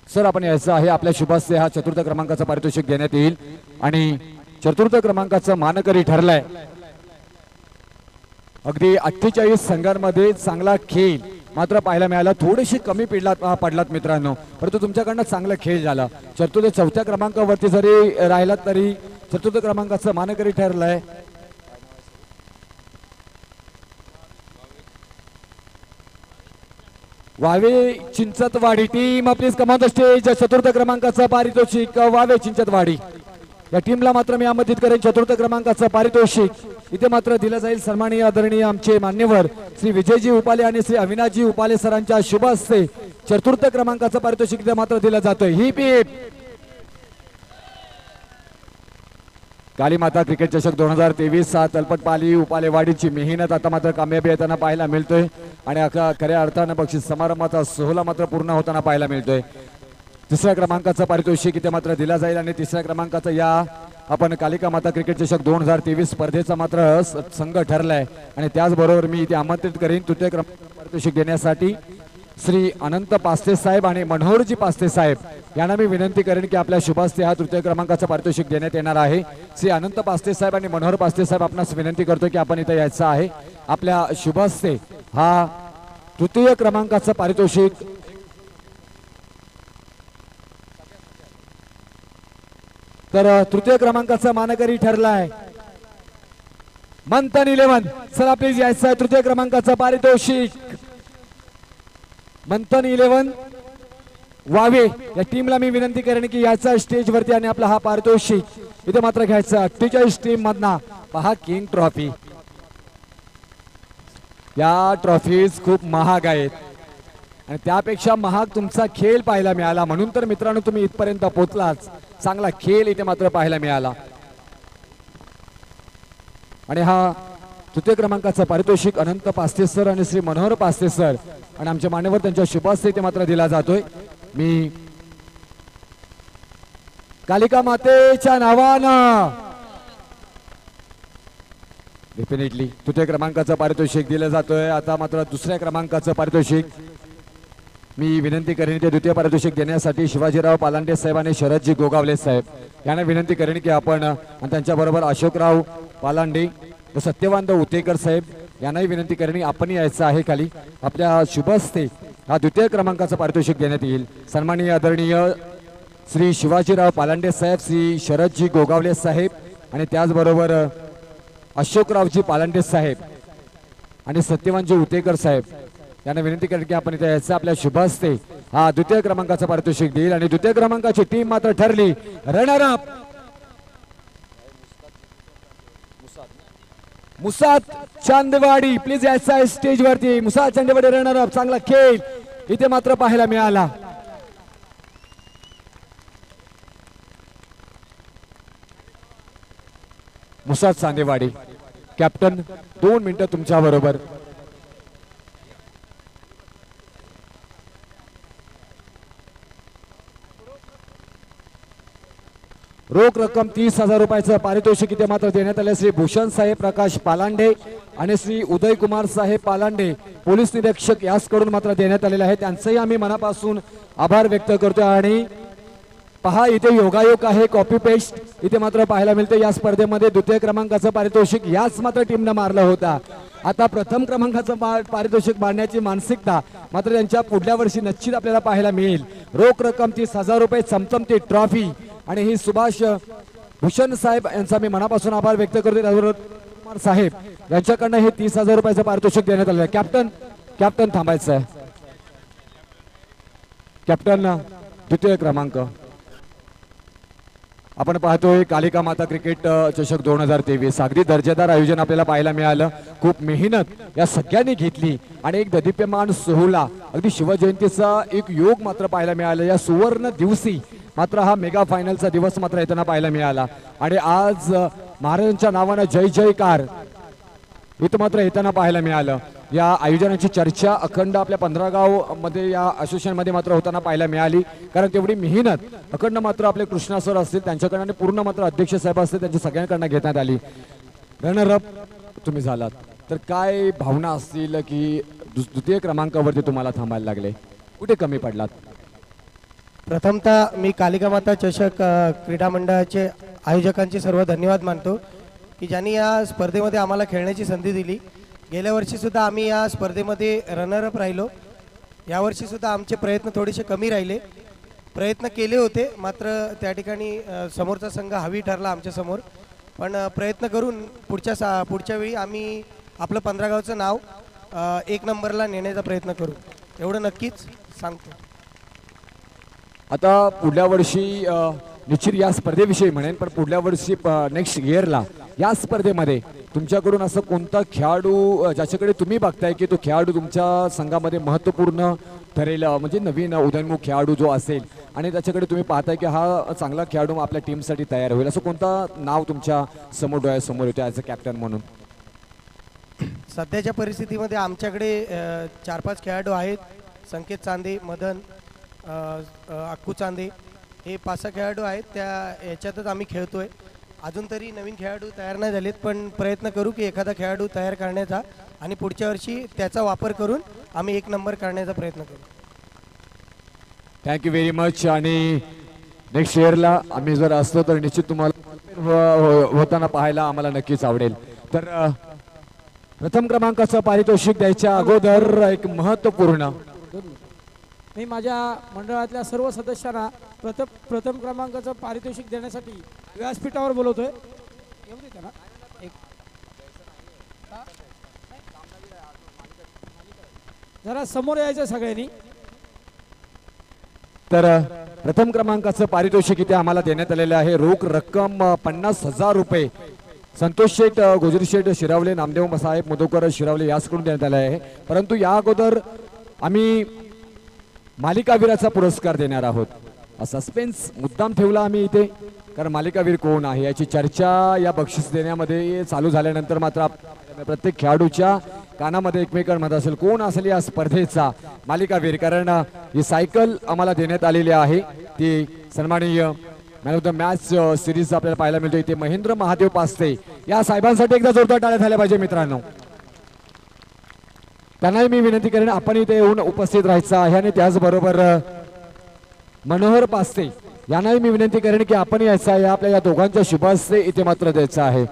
सर आपण यायचं आहे, आपल्या शुभास्ते हा चतुर्थ क्रमांकाचं पारितोषिक देण्यात येईल. आणि चतुर्थ क्रमांकाचा मानकरी ठरलाय अगदी 48 संघांमध्ये चांगला खेळ मात्र पाहायला मिळाला. थोडेसे कमी पडलात मित्रांनो, परंतु तुमच्याकडनं चांगला खेळ झाला. चौथ्या क्रमांकावरती जरी राहिलात तरी चतुर्थ क्रमांकाचं मानकरी ठरलाय Vave Chinchatwadi team. Please come on the stage. चतुर्थ क्रमांकाचं पारितोषिक वावे चिंचतवाडी या टीमला मात्र मी आमंत्रित करेन. चतुर्थ क्रमांकाचं पारितोषिक इथे मात्र दिलं जाईल सन्माननीय आदरणीय आमचे मान्यवर श्री विजयजी उपाले आणि श्री अविनाशजी उपाले सरांच्या शुभ हस्ते चतुर्थ क्रमांकाचं पारितोषिक इथे मात्र दिलं जातंय. ही पीप काली माता क्रिकेट चषक 2023 तलपटपाली उपालेवाडीची मेहनत आता मात्र कामयाबी येताना पाहायला मिळतोय आणि खऱ्या अर्थानं बक्षीस समारंभाचा सोहळा मात्र पूर्ण होताना पाहायला मिळतोय. तिसऱ्या क्रमांकाचं पारितोषिक इथे मात्र दिला जाईल आणि तिसऱ्या क्रमांकाचा या आपण कालिका माता क्रिकेट चषक 2023 स्पर्धेचा मात्र संघ ठरलाय. आणि त्याचबरोबर मी इथे आमंत्रित करेन तृतीय क्रमांक पारितोषिक देण्यासाठी श्री अनंत पास्ते साहेब आणि मनोहरजी पास्ते साहेब यांना मी विनंती करेन की आपल्या शुभास्ते हा तृतीय क्रमांकाचं पारितोषिक देण्यात येणार आहे. श्री अनंत पास्ते साहेब आणि मनोहर पास्ते साहेब आपणास विनंती करतो की आपण इथे यायचं आहे. आपल्या शुभास्ते हा तृतीय क्रमांकाचं पारितोषिक तर तृतीय क्रमांकाचा मानकरी ठरलाय मंथन 11. चला प्लीज यायचं आहे तृतीय क्रमांकाचं पारितोषिक मंथन 11 वावे या टीमला मी विनंती करेन की याचा स्टेज वरती आणि आपला हा पारितोषिक इथे मात्र घ्यायचा. 48 टीम मधना पहा किंग ट्रॉफी. या ट्रॉफीज खूप महाग आहेत आणि त्यापेक्षा महाग तुमचा खेळ पाहायला मिळाला. म्हणून तर मित्रांनो तुम्ही इथपर्यंत पोहोचलाच. चांगला खेळ इथे मात्र पाहायला मिळाला. आणि हा तृतीय क्रमांकाचा पारितोषिक अनंत पास्ते सर आणि श्री मनोहर पास्ते सर आणि आमचे मान्यवर त्यांच्या शुभास्ते इथे मात्र दिला जातोय. मी कालिका मातेच्या नावानं डेफिनेटली तृतीय क्रमांकाचं पारितोषिक दिलं जातोय. आता मात्र दुसऱ्या क्रमांकाचं पारितोषिक मी विनंती करेन की द्वितीय पारितोषिक देण्यासाठी शिवाजीराव पालांडे साहेब आणि शरदजी गोगावले साहेब यांना विनंती करेन की आपण आणि त्यांच्याबरोबर अशोकराव पालांडे व सत्यवान उतेकर साहेब यांनाही विनंती करेन आपण यायचं आहे खाली. आपल्या शुभस्ते हा द्वितीय क्रमांकाचं पारितोषिक देण्यात येईल. सन्माननीय आदरणीय श्री शिवाजीराव पालांडे साहेब, श्री शरदजी गोगावले साहेब आणि त्याचबरोबर अशोकरावजी पालांडे साहेब आणि सत्यवानजी उतेकर साहेब यांना विनंती करेन की आपण इथे यायचं. आपल्या शुभस्ते हा द्वितीय क्रमांकाचं पारितोषिक देईल आणि द्वितीय क्रमांकाची टीम मात्र ठरली runner up Musad Chandwadi. Please यायचं आहे स्टेज वरती. Musad Chandwadi runner up. चांगला खेळ इथे मात्र पाहायला मिळाला. मुसाद चांदेवाडी कॅप्टन 2 मिनिटं तुमच्या बरोबर. रोख रक्कम 30,000 रुपयाचं पारितोषिक इथे मात्र देण्यात आले. श्री भूषण साहेब प्रकाश पालांडे आणि श्री उदय कुमार साहेब पालांडे पोलीस निरीक्षक याचकडून मात्र देण्यात आलेले आहे. त्यांचंही आम्ही मनापासून आभार व्यक्त करतो. आणि पहा इथे योगायोग आहे. कॉपी पेस्ट इथे मात्र पाहायला मिळते. या स्पर्धेमध्ये द्वितीय क्रमांकाचं पारितोषिक याच मात्र टीमनं मारलं होता. आता प्रथम क्रमांकाचं पारितोषिक मारण्याची मानसिकता मात्र त्यांच्या पुढल्या वर्षी निश्चित आपल्याला पाहायला मिळेल. रोख रक्कम 30,000 रुपये, चमचमती ट्रॉफी आणि ही सुभाष भूषण साहेब यांचा मी मनापासून आभार व्यक्त करतो. त्याचबरोबर कुमार साहेब यांच्याकडनं हे 30,000 रुपयाचं पारितोषिक देण्यात आलं आहे. कॅप्टन थांबायचं आहे. कॅप्टन द्वितीय क्रमांक आपण पाहतोय कालिका माता क्रिकेट चषक 2023. अगदी दर्जेदार आयोजन आपल्याला पाहायला मिळालं. खूप मेहनत या सगळ्यांनी घेतली आणि एक ददीप्यमान सोहळा अगदी शिवजयंतीचा एक योग मात्र पाहायला मिळाला. या सुवर्ण दिवशी मात्र हा मेगा फायनलचा दिवस मात्र येताना पाहायला मिळाला. आणि आज महाराजांच्या नावानं जय जयकार इथं मात्र येताना पाहायला मिळालं. या आयोजनाची चर्चा अखंड आपल्या 15 गाव मध्ये या असोसिएशन मध्ये मात्र होताना पाहायला मिळाली. कारण तेवढी मेहनत अखंड मात्र आपले कृष्णा सर असतील त्यांच्याकडनं पूर्ण मात्र अध्यक्ष साहेब असतील त्यांच्या सगळ्यांकडनं घेण्यात आली. रनर अप तुम्ही झालात तर काय भावना असतील की द्वितीय क्रमांकावरती तुम्हाला थांबायला लागले, कुठे कमी पडलात? प्रथमतः मी कालिका माता चषक क्रीडा मंडळाचे आयोजकांचे सर्व धन्यवाद मानतो की ज्यांनी या स्पर्धेमध्ये आम्हाला खेळण्याची संधी दिली. गेल्या वर्षी सुद्धा आम्ही या स्पर्धेमध्ये रनरअप राहिलो. यावर्षी सुद्धा आमचे प्रयत्न थोडेसे कमी राहिले. प्रयत्न केले होते मात्र त्या ठिकाणी समोरचा संघ हवी ठरला आमच्या समोर. पण प्रयत्न करून पुढच्या वेळी आम्ही आपलं 15 गावचं नाव 1 नंबरला नेण्याचा प्रयत्न करू एवढं नक्कीच सांगतो. आता पुढल्या वर्षी निश्चित या स्पर्धेविषयी म्हणेन पण पुढल्या वर्षी नेक्स्ट इयरला या स्पर्धेमध्ये तुमच्याकडून असं कोणता खेळाडू ज्याच्याकडे तुम्ही बघताय की तो खेळाडू तुमच्या संघामध्ये महत्त्वपूर्ण ठरेल, म्हणजे नवीन उदयनमुख खेळाडू जो असेल आणि त्याच्याकडे तुम्ही पाहताय की हा चांगला खेळाडू आपल्या टीमसाठी तयार होईल, असं कोणता नाव तुमच्या समोर डोळ्यासमोर येतो ॲज अ कॅप्टन म्हणून? सध्याच्या परिस्थितीमध्ये आमच्याकडे 4-5 खेळाडू आहेत. संकेत चांदे, मदन, अक्कू चांदे हे 5-6 खेळाडू आहेत. त्या याच्यातच आम्ही खेळतोय. अजून तरी नवीन खेळाडू तयार नाही झालेत पण प्रयत्न करू की एखादा खेळाडू तयार करण्याचा आणि पुढच्या वर्षी त्याचा वापर करून आम्ही 1 नंबर करण्याचा प्रयत्न करू. Thank you very much. आणि नेक्स्ट इयरला आम्ही जर असतो तर निश्चित तुम्हाला होताना पाहायला आम्हाला नक्कीच आवडेल. तर प्रथम क्रमांकाचं पारितोषिक द्यायच्या अगोदर एक महत्त्वपूर्ण मी माझ्या मंडळातल्या सर्व सदस्यांना प्रथम क्रमांकाचं पारितोषिक देण्यासाठी व्यासपीठावर बोलवतोय. येऊ दे त्यांना. जरा समोर यायचं सगळ्यांनी. तर प्रथम क्रमांकाचं पारितोषिक इथे आम्हाला देण्यात आलेलं आहे. रोख रक्कम 50,000 रुपये संतोष शेठ, गोजरी शेठ शिरावले, नामदेव साहेब मुदोकर शिरावले याचकडून देण्यात आले आहे. परंतु या अगोदर आम्ही मालिकावीराचा पुरस्कार देणार आहोत. सस्पेन्स मुद्दाम ठेवला आम्ही इथे, कारण मालिकावीर कोण आहे याची चर्चा या बक्षीस देण्यामध्ये चालू झाल्यानंतर मात्र प्रत्येक खेळाडूच्या कानामध्ये एकमेकांना म्हणत असेल कोण असेल या स्पर्धेचा मालिकावीर. कारण ही सायकल आम्हाला देण्यात आलेली आहे ती सन्माननीय man of the match series आपल्याला पाहायला मिळतो. इथे महेंद्र महादेव पास्ते या साहेबांसाठी एकदा जोरदार टाळ्या झाल्या पाहिजे मित्रांनो. त्यांनाही मी विनंती करेन आपण इथे येऊन उपस्थित राहायचं आहे. आणि त्याचबरोबर मनोहर पास्ते यांनाही मी विनंती करेन की आपण यायचं आहे. आपल्या या दोघांच्या शुभास्ते इथे मात्र द्यायचं आहे.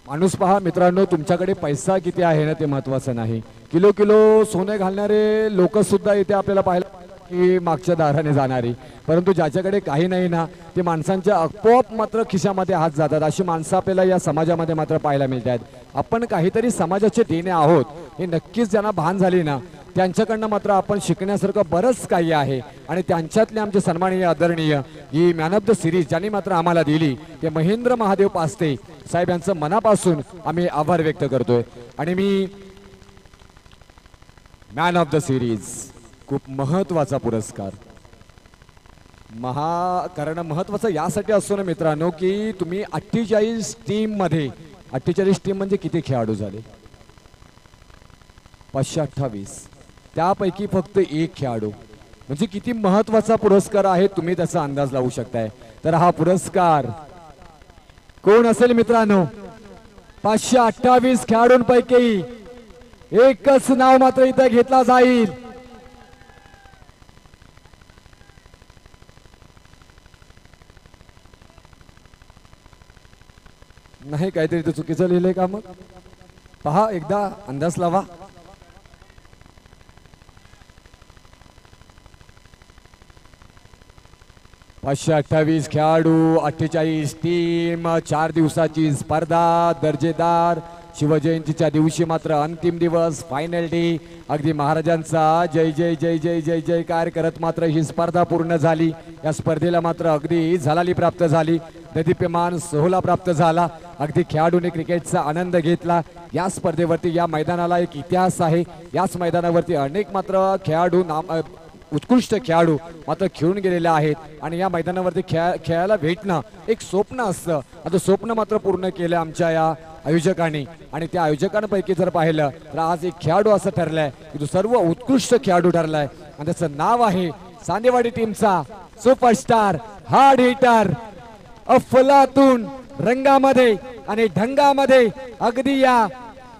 माणूस पहा मित्रांनो, तुमच्याकडे पैसा किती आहे ना ते महत्वाचं नाही. किलो किलो सोने घालणारे लोक सुद्धा इथे आपल्याला पाहायला की मागच्या दाराने जाणारी, परंतु ज्याच्याकडे काही नाही ना ते माणसांच्या आपोआप मात्र खिशामध्ये हात जातात. अशी माणसं आपल्याला या समाजामध्ये मात्र पाहायला मिळतात. आपण काहीतरी समाजाचे देणे आहोत हे नक्कीच ज्यांना भान झाली ना त्यांच्याकडनं मात्र आपण शिकण्यासारखं बरंच काही आहे. आणि त्यांच्यातले आमचे सन्माननीय आदरणीय he man of the series ज्यांनी मात्र आम्हाला दिली ते महेंद्र महादेव पास्ते साहेब यांचं मनापासून आम्ही आभार व्यक्त करतोय. आणि मी मॅन ऑफ द सिरीज खूप महत्वाचा पुरस्कार कारण महत्वाचा यासाठी असतो ना मित्रांनो की तुम्ही 48 टीम मध्ये 48 टीम म्हणजे किती खेळाडू झाले 528 त्यापैकी फक्त 1 खेळाडू म्हणजे किती महत्वाचा पुरस्कार आहे तुम्ही त्याचा अंदाज लावू शकताय. तर हा पुरस्कार कोण असेल मित्रांनो 528 खेळाडूंपैकी एकच नाव मात्र इथे घेतला जाईल. नाही काहीतरी तर चुकीचं लिहिलंय का मग पहा एकदा अंदाज लावा. पाचशे 28 खेळाडू 48 टीम 4 दिवसाची स्पर्धा दर्जेदार शिवजयंतीच्या दिवशी मात्र अंतिम दिवस फायनल डे अगदी महाराजांचा जय जय जय जय जय जयकार करत मात्र ही स्पर्धा पूर्ण झाली. या स्पर्धेला मात्र अगदी झलाली प्राप्त झाली. दीप्यमान सोहळा प्राप्त झाला. अगदी खेळाडूंनी क्रिकेटचा आनंद घेतला. या स्पर्धेवरती या मैदानाला एक इतिहास आहे. याच मैदानावरती अनेक मात्र खेळाडू उत्कृष्ट खेळाडू मात्र खेळून गेलेले आहेत. आणि या मैदानावरती खेळायला भेटणं एक स्वप्न असतं. आता स्वप्न मात्र पूर्ण केलं आमच्या या आयोजकांनी. आणि त्या आयोजकांपैकी जर पाहिलं तर आज एक खेळाडू असं ठरलाय की तो सर्व उत्कृष्ट खेळाडू ठरलाय आणि त्याचं नाव आहे चांदेवाडी टीमचा सुपरस्टार हार्ड हिटर अफलातून रंगामध्ये आणि ढंगामध्ये अगदी या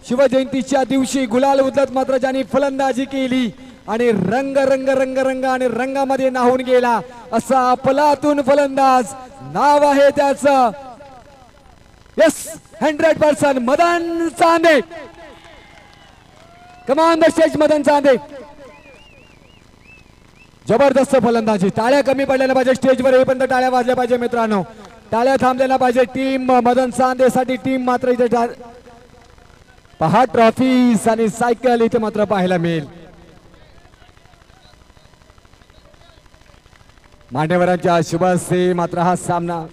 शिवजयंतीच्या दिवशी गुलाल उधळत मात्र ज्यांनी फलंदाजी केली आणि रंग रंग रंग रंग आणि रंगामध्ये नाहून गेला असा अफलातून फलंदाज नाव आहे त्याचं यस 100% मदन चांदे. कमान द स्टेज मदन चांदे. जबरदस्त फलंदाजी. टाळ्या कमी पडलेल्या पाहिजे स्टेजवर येईपर्यंत टाळ्या वाजल्या पाहिजे मित्रांनो. टाळ्या थांबलेल्या पाहिजे. टीम मदन चांदे साठी टीम मात्र इथे पहा ट्रॉफीज आणि सायकल इथे मात्र पाहायला मिळेल. मान्यवरांच्या शुभ हस्ते मात्र हा सामना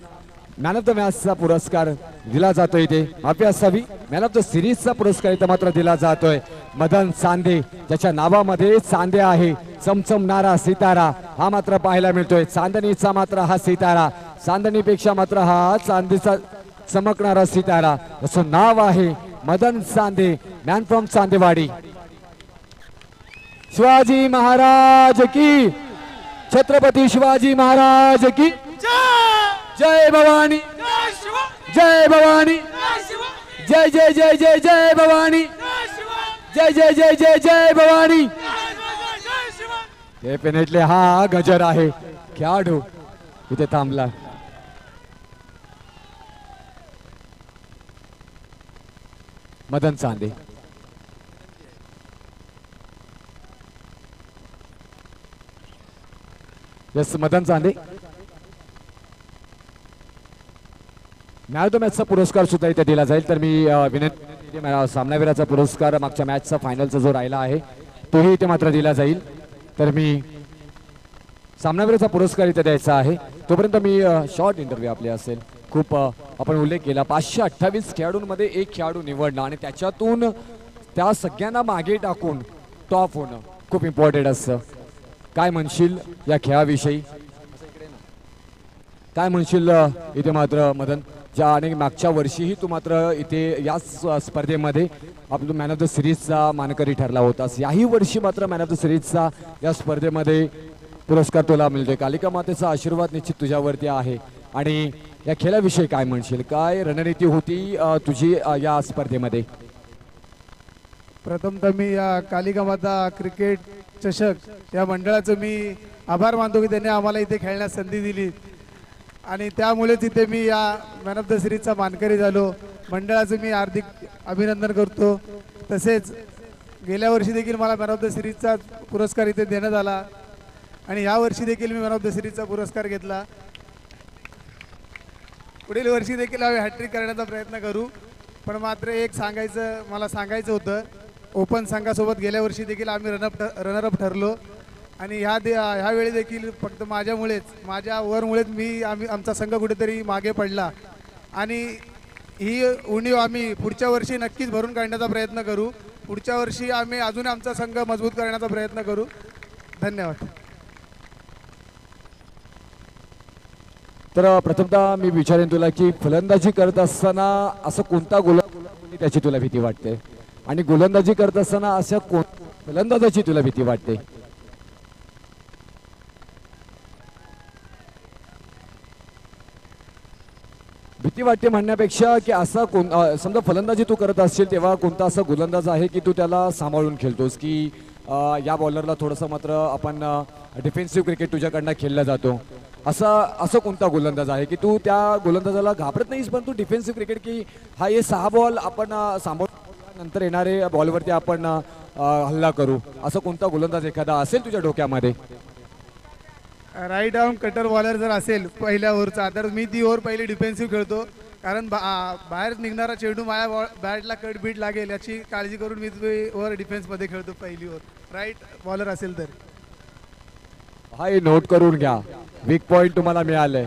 मॅन ऑफ द मॅचचा पुरस्कार दिला जातोय. इथे माफी असावी मॅन ऑफ द सिरीजचा पुरस्कार इथे मात्र दिला जातोय मदन चांदे ज्याच्या नावामध्ये चांदे आहे. चमचमणारा सितारा हा मात्र पाहायला मिळतोय. चांदणीचा मात्र हा सितारा चांदणीपेक्षा मात्र हा चांदीचा चमकणारा सितारा असं नाव आहे मदन चांदे मॅन फ्रॉम चांदेवाडी. शिवाजी महाराज की छत्रपती शिवाजी महाराज की जय भवानी जय भवानी जय जय जय जय जय भवानी जय जय जय जय जय भवानी. डेफिनेटली हा गजर आहे. खेळाडू इथे थांबला. Madan Chande. Yes Madan Chande. Man of the मॅचचा पुरस्कार सुद्धा इथे दिला जाईल. तर मी विनंती सामनावीराचा पुरस्कार मागच्या मॅचचा फायनलचा जो राहिला आहे तोही इथे मात्र दिला जाईल. तर मी सामनावीराचा पुरस्कार इथे द्यायचा आहे. तोपर्यंत मी शॉर्ट इंटरव्ह्यू आपले असेल. खूप आपण उल्लेख केला 528 खेळाडूंमध्ये एक खेळाडू निवडणं आणि त्याच्यातून त्या सगळ्यांना मागे टाकून टॉप होणं खूप इम्पॉर्टंट असतं. काय म्हणशील या खेळाविषयी? काय म्हणशील इथे मात्र मदन ज्या आणि मागच्या वर्षीही तू मात्र इथे याच स्पर्धेमध्ये आपलं मॅन ऑफ द सिरीजचा मानकरी ठरला होतास. याही वर्षी मात्र मॅन ऑफ द सिरीजचा या स्पर्धेमध्ये पुरस्कार तुला मिळतोय. कालिका मातेचा आशीर्वाद निश्चित तुझ्यावरती आहे. आणि या खेळाविषयी काय म्हणशील? काय रणनीती होती तुझी या स्पर्धेमध्ये? प्रथमतः मी या कालिका माता क्रिकेट चषक या मंडळाचं मी आभार मानतो की त्यांनी आम्हाला इथे खेळण्यास संधी दिली आणि त्यामुळेच इथे मी या मॅन ऑफ द सिरीजचा मानकरी झालो. मंडळाचं मी हार्दिक अभिनंदन करतो. तसेच गेल्या वर्षी देखील मला मॅन ऑफ द सिरीजचा पुरस्कार इथे देण्यात आला आणि या वर्षी देखील मी मॅन ऑफ द सिरीजचा पुरस्कार घेतला. पुढील वर्षी देखील आम्ही हॅट्रिक करण्याचा प्रयत्न करू. पण मात्र एक मला सांगायचं होतं, ओपन संघासोबत गेल्या वर्षी देखील आम्ही रनरअप ठरलो आणि ह्यावेळी देखील फक्त माझ्या ओव्हरमुळेच आमचा संघ कुठेतरी मागे पडला आणि ही उणीव आम्ही पुढच्या वर्षी नक्कीच भरून काढण्याचा प्रयत्न करू. पुढच्या वर्षी आम्ही अजून आमचा संघ मजबूत करण्याचा प्रयत्न करू. धन्यवाद. तर प्रथमतः मी विचारेन तुला की फलंदाजी करत असताना असं कोणता गोलंदाजी त्याची तुला भीती वाटते आणि गोलंदाजी करत असताना अशा फलंदाजाची तुला भीती वाटते? भीती वाटते म्हणण्यापेक्षा की असा समजा फलंदाजी तू करत असशील तेव्हा कोणता असा गोलंदाज आहे की तू त्याला सांभाळून खेळतोस की या बॉलरला थोडंसं मात्र आपण डिफेन्सिव्ह क्रिकेट तुझ्याकडनं खेळला जातो, असं कोणता गोलंदाज आहे की तू त्या गोलंदाजाला घाबरत नाहीस पण तू डिफेन्सिव्ह क्रिकेट की हा हे 6 बॉल आपण सांभाळून नंतर येणारे बॉलवरती आपण हल्ला करू, असं कोणता गोलंदाज एखादा असेल तुझ्या डोक्यामध्ये? राईट आर्म कटर बॉलर जर असेल पहिल्या ओव्हरचा तर मी ती ओव्हर पहिली डिफेन्सिव्ह खेळतो कारण बाहेर निघणारा चेंडू माझ्या बॅटला कट बीट लागेल याची काळजी करून मी ओव्हर डिफेन्समध्ये खेळतो पहिली ओव्हर राईट बॉलर असेल तर. हा हे नोट करून घ्या. वीक पॉइंट तुम्हाला मिळालंय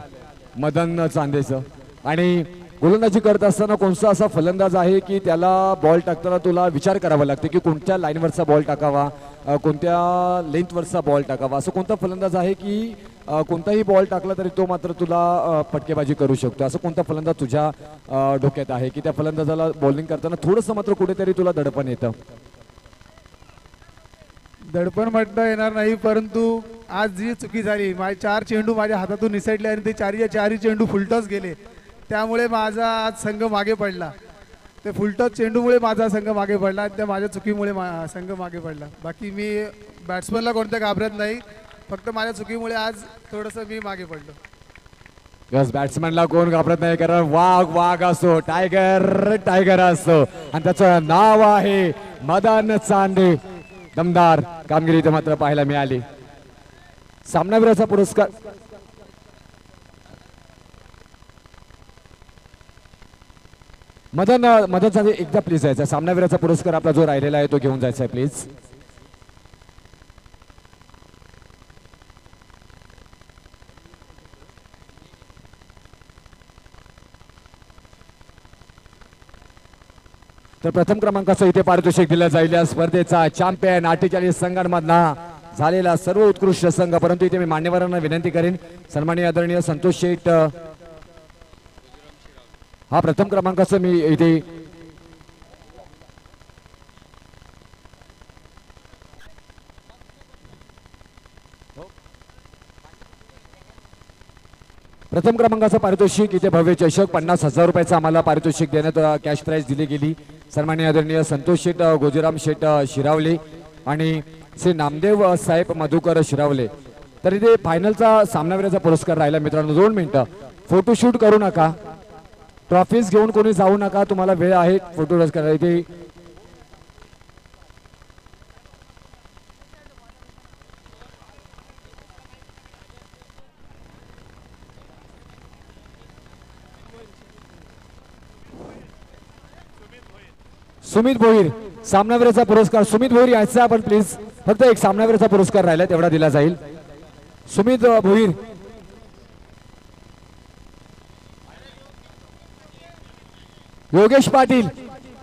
मदन चांदेचं. आणि गोलंदाजी करत असताना कोणता असा फलंदाज आहे की त्याला बॉल टाकताना तुला विचार करावा लागतो की कोणत्या लाईनवरचा बॉल टाकावा, कोणत्या लेंथवरचा बॉल टाकावा, असं कोणता फलंदाज आहे की कोणताही बॉल टाकला तरी तो मात्र तुला फटकेबाजी करू शकतो, असं कोणता फलंदाज तुझ्या डोक्यात आहे की त्या फलंदाजाला बॉलिंग करताना थोडंसं मात्र कुठेतरी तुला दडपण येतं? दडपण म्हणता येणार नाही परंतु आज जी चुकी झाली, माझे 4 चेंडू माझ्या हातातून निसटले आणि ते चारही चेंडू फुलटॉस गेले त्यामुळे माझा आज संघ मागे पडला. ते फुलटॉस चेंडूमुळे माझा संघ मागे पडला आणि त्या माझ्या चुकीमुळे संघ मागे पडला. बाकी मी बॅट्समनला कोणत्या घाबरत नाही, फक्त माझ्या चुकीमुळे आज थोडंसं मी मागे पडलो. यस, बॅट्समॅनला कोण घाबरत नाही कारण वाघ असतो, टायगर असतो आणि त्याचं नाव आहे मदन चांदे. दमदार कामगिरी इथे मात्र पाहायला मिळाली. सामनावीराचा पुरस्कार मदन चांदे एकदा प्लीज जायचा. सामनावीराचा पुरस्कार आपला जो राहिलेला आहे तो घेऊन जायचा आहे प्लीज. तर प्रथम क्रमांकाचं इथे पारितोषिक दिलं जाईल. या स्पर्धेचा चॅम्पियन 48 संघांमधला झालेला सर्व उत्कृष्ट संघ. परंतु इथे मी मान्यवरांना विनंती करेन, सन्माननीय आदरणीय संतोष शेठ हा प्रथम क्रमांकाचं मी इथे प्रथम क्रमांकाचं पारितोषिक इथे भव्य चषक 50,000 रुपयाचं आम्हाला पारितोषिक देण्यात कॅश प्राइज दिली गेली. सन्माननीय आदरणीय संतोष शेठ गोजीराम शेठ शिरावले आणि श्री नामदेव साहेब मधुकर शिरावले. तर इथे फायनलचा सामनावीराचा पुरस्कार राहिला मित्रांनो. 2 मिनिटं फोटोशूट करू नका, ट्रॉफीज घेऊन कोणी जाऊ नका, तुम्हाला वेळ आहे फोटो करायला. इथे सुमित भोईर सामनावीराचा पुरस्कार. सुमित भोईर यायचा आपण प्लीज, फक्त एक सामनावीराचा पुरस्कार राहिला तेवढा दिला जाईल. सुमित भोईर. योगेश पाटील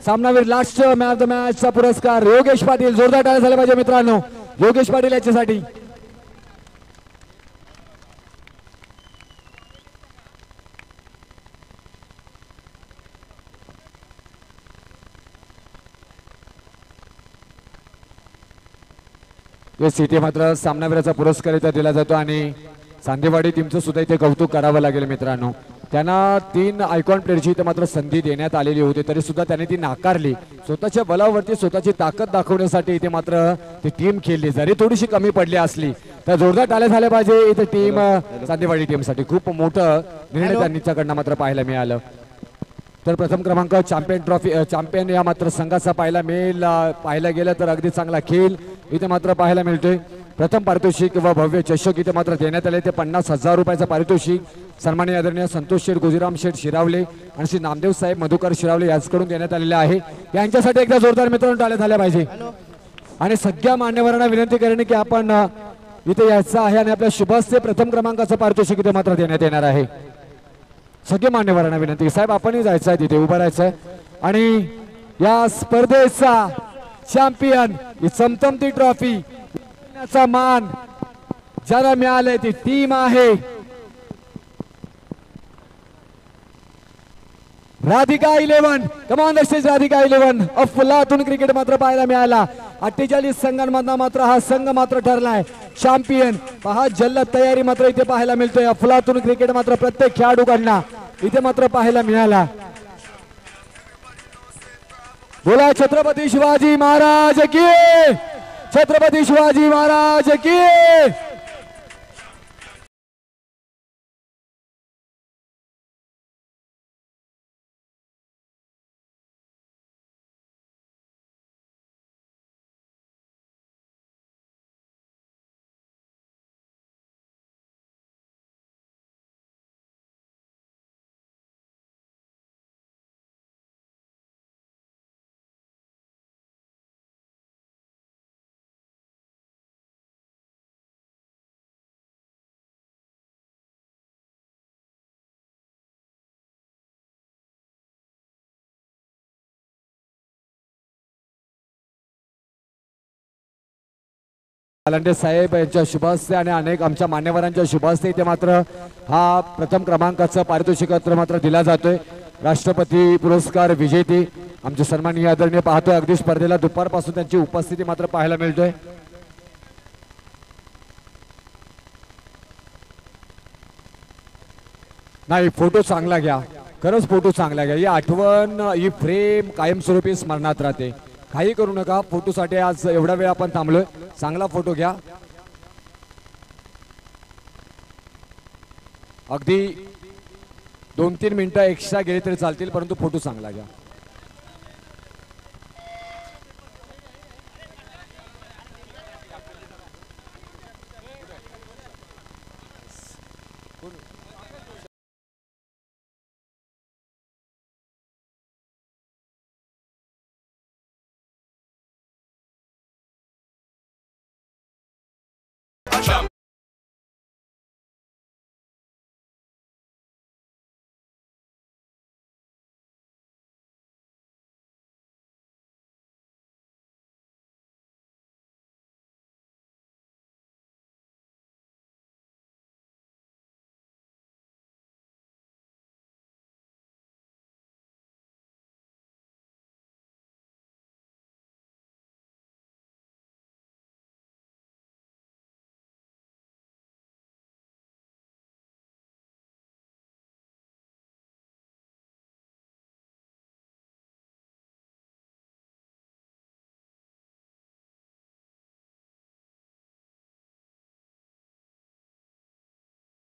सामनावीर लास्ट मॅन ऑफ द मॅचचा पुरस्कार. योगेश पाटील, जोरदार टाळ्या झाल्या पाहिजे मित्रांनो योगेश पाटील याच्यासाठी. इथे मात्र सामनावीराचा पुरस्कार इथे दिला जातो आणि चांदेवाडी टीमचं सुद्धा इथे कौतुक करावं लागेल मित्रांनो. त्यांना 3 आयकॉन प्लेअरची इथे मात्र संधी देण्यात आलेली होती, तरी सुद्धा त्यांनी ती नाकारली. स्वतःच्या बलावरती स्वतःची ताकद दाखवण्यासाठी इथे मात्र ती टीम खेळली, जरी थोडीशी कमी पडली असली तर जोरदार टाळ्या झाल्या पाहिजे इथे टीम चांदेवाडी टीमसाठी. खूप मोठं निर्णय त्यांच्याकडनं मात्र पाहायला मिळालं. तर प्रथम क्रमांक चॅम्पियन ट्रॉफी चॅम्पियन या मात्र संघाचा पाहायला गेलं तर अगदी चांगला खेळ इथे मात्र पाहायला मिळतोय. प्रथम पारितोषिक व भव्य चषक इथे मात्र देण्यात आले. ते 50,000 रुपयाचं पारितोषिक सन्माननीय आदरणीय संतोष शेठ गोजीराम शेठ शिरावले आणि श्री नामदेव साहेब मधुकर शिरावले याचकडून देण्यात आलेले आहे. यांच्यासाठी एकदा जोरदार मित्रांनो टाळ्या झाल्या पाहिजे. आणि सगळ्या मान्यवरांना विनंती करणे की आपण इथे यायचं आहे आणि आपल्या शुभस्ते प्रथम क्रमांकाचं पारितोषिक इथे मात्र देण्यात येणार आहे. सगळे मान्यवरांना विनंती, साहेब आपणही जायचं आहे तिथे उभं राहायचं आहे. आणि या स्पर्धेचा चॅम्पियन ही चमचमती ट्रॉफी चा मान ज्याला मिळाले ती टीम आहे राधिका 11. कमांडर स्टेज राधिका 11 अफलातून क्रिकेट मात्र पाहायला मिळाला. 48 संघांमधला मात्र हा संघ मात्र ठरलाय चॅम्पियन. पहा जल्लद तयारी मात्र इथे पाहायला मिळतोय. अफलातून क्रिकेट मात्र प्रत्येक खेळाडूकडनं इथे मात्र पाहायला मिळाला. बोला छत्रपती शिवाजी महाराज की, छत्रपती शिवाजी महाराज की. लांडे साहेब यांच्या शुभहस्ते आणि अनेक आमच्या मान्यवरांच्या शुभहस्ते इथे मात्र हा प्रथम क्रमांकाचा पारितोषिक मात्र दिला जातोय. राष्ट्रपती पुरस्कार विजेते आमचे सन्माननीय आदरणीय पाहतोय अगदी स्पर्धेला दुपारपासून त्यांची उपस्थिती मात्र पाहायला मिळतोय. नाही फोटो चांगला घ्या, खरंच फोटो चांगला घ्या. ही आठवण ही फ्रेम कायमस्वरूपी स्मरणात राहते. काही करू नका, फोटोसाठी आज एवढा वेळ आपण थांबलोय. चांगला फोटो घ्या, अगदी 2-3 मिनिटं एक्स्ट्रा गेले तरी चालतील, परंतु फोटो चांगला घ्या.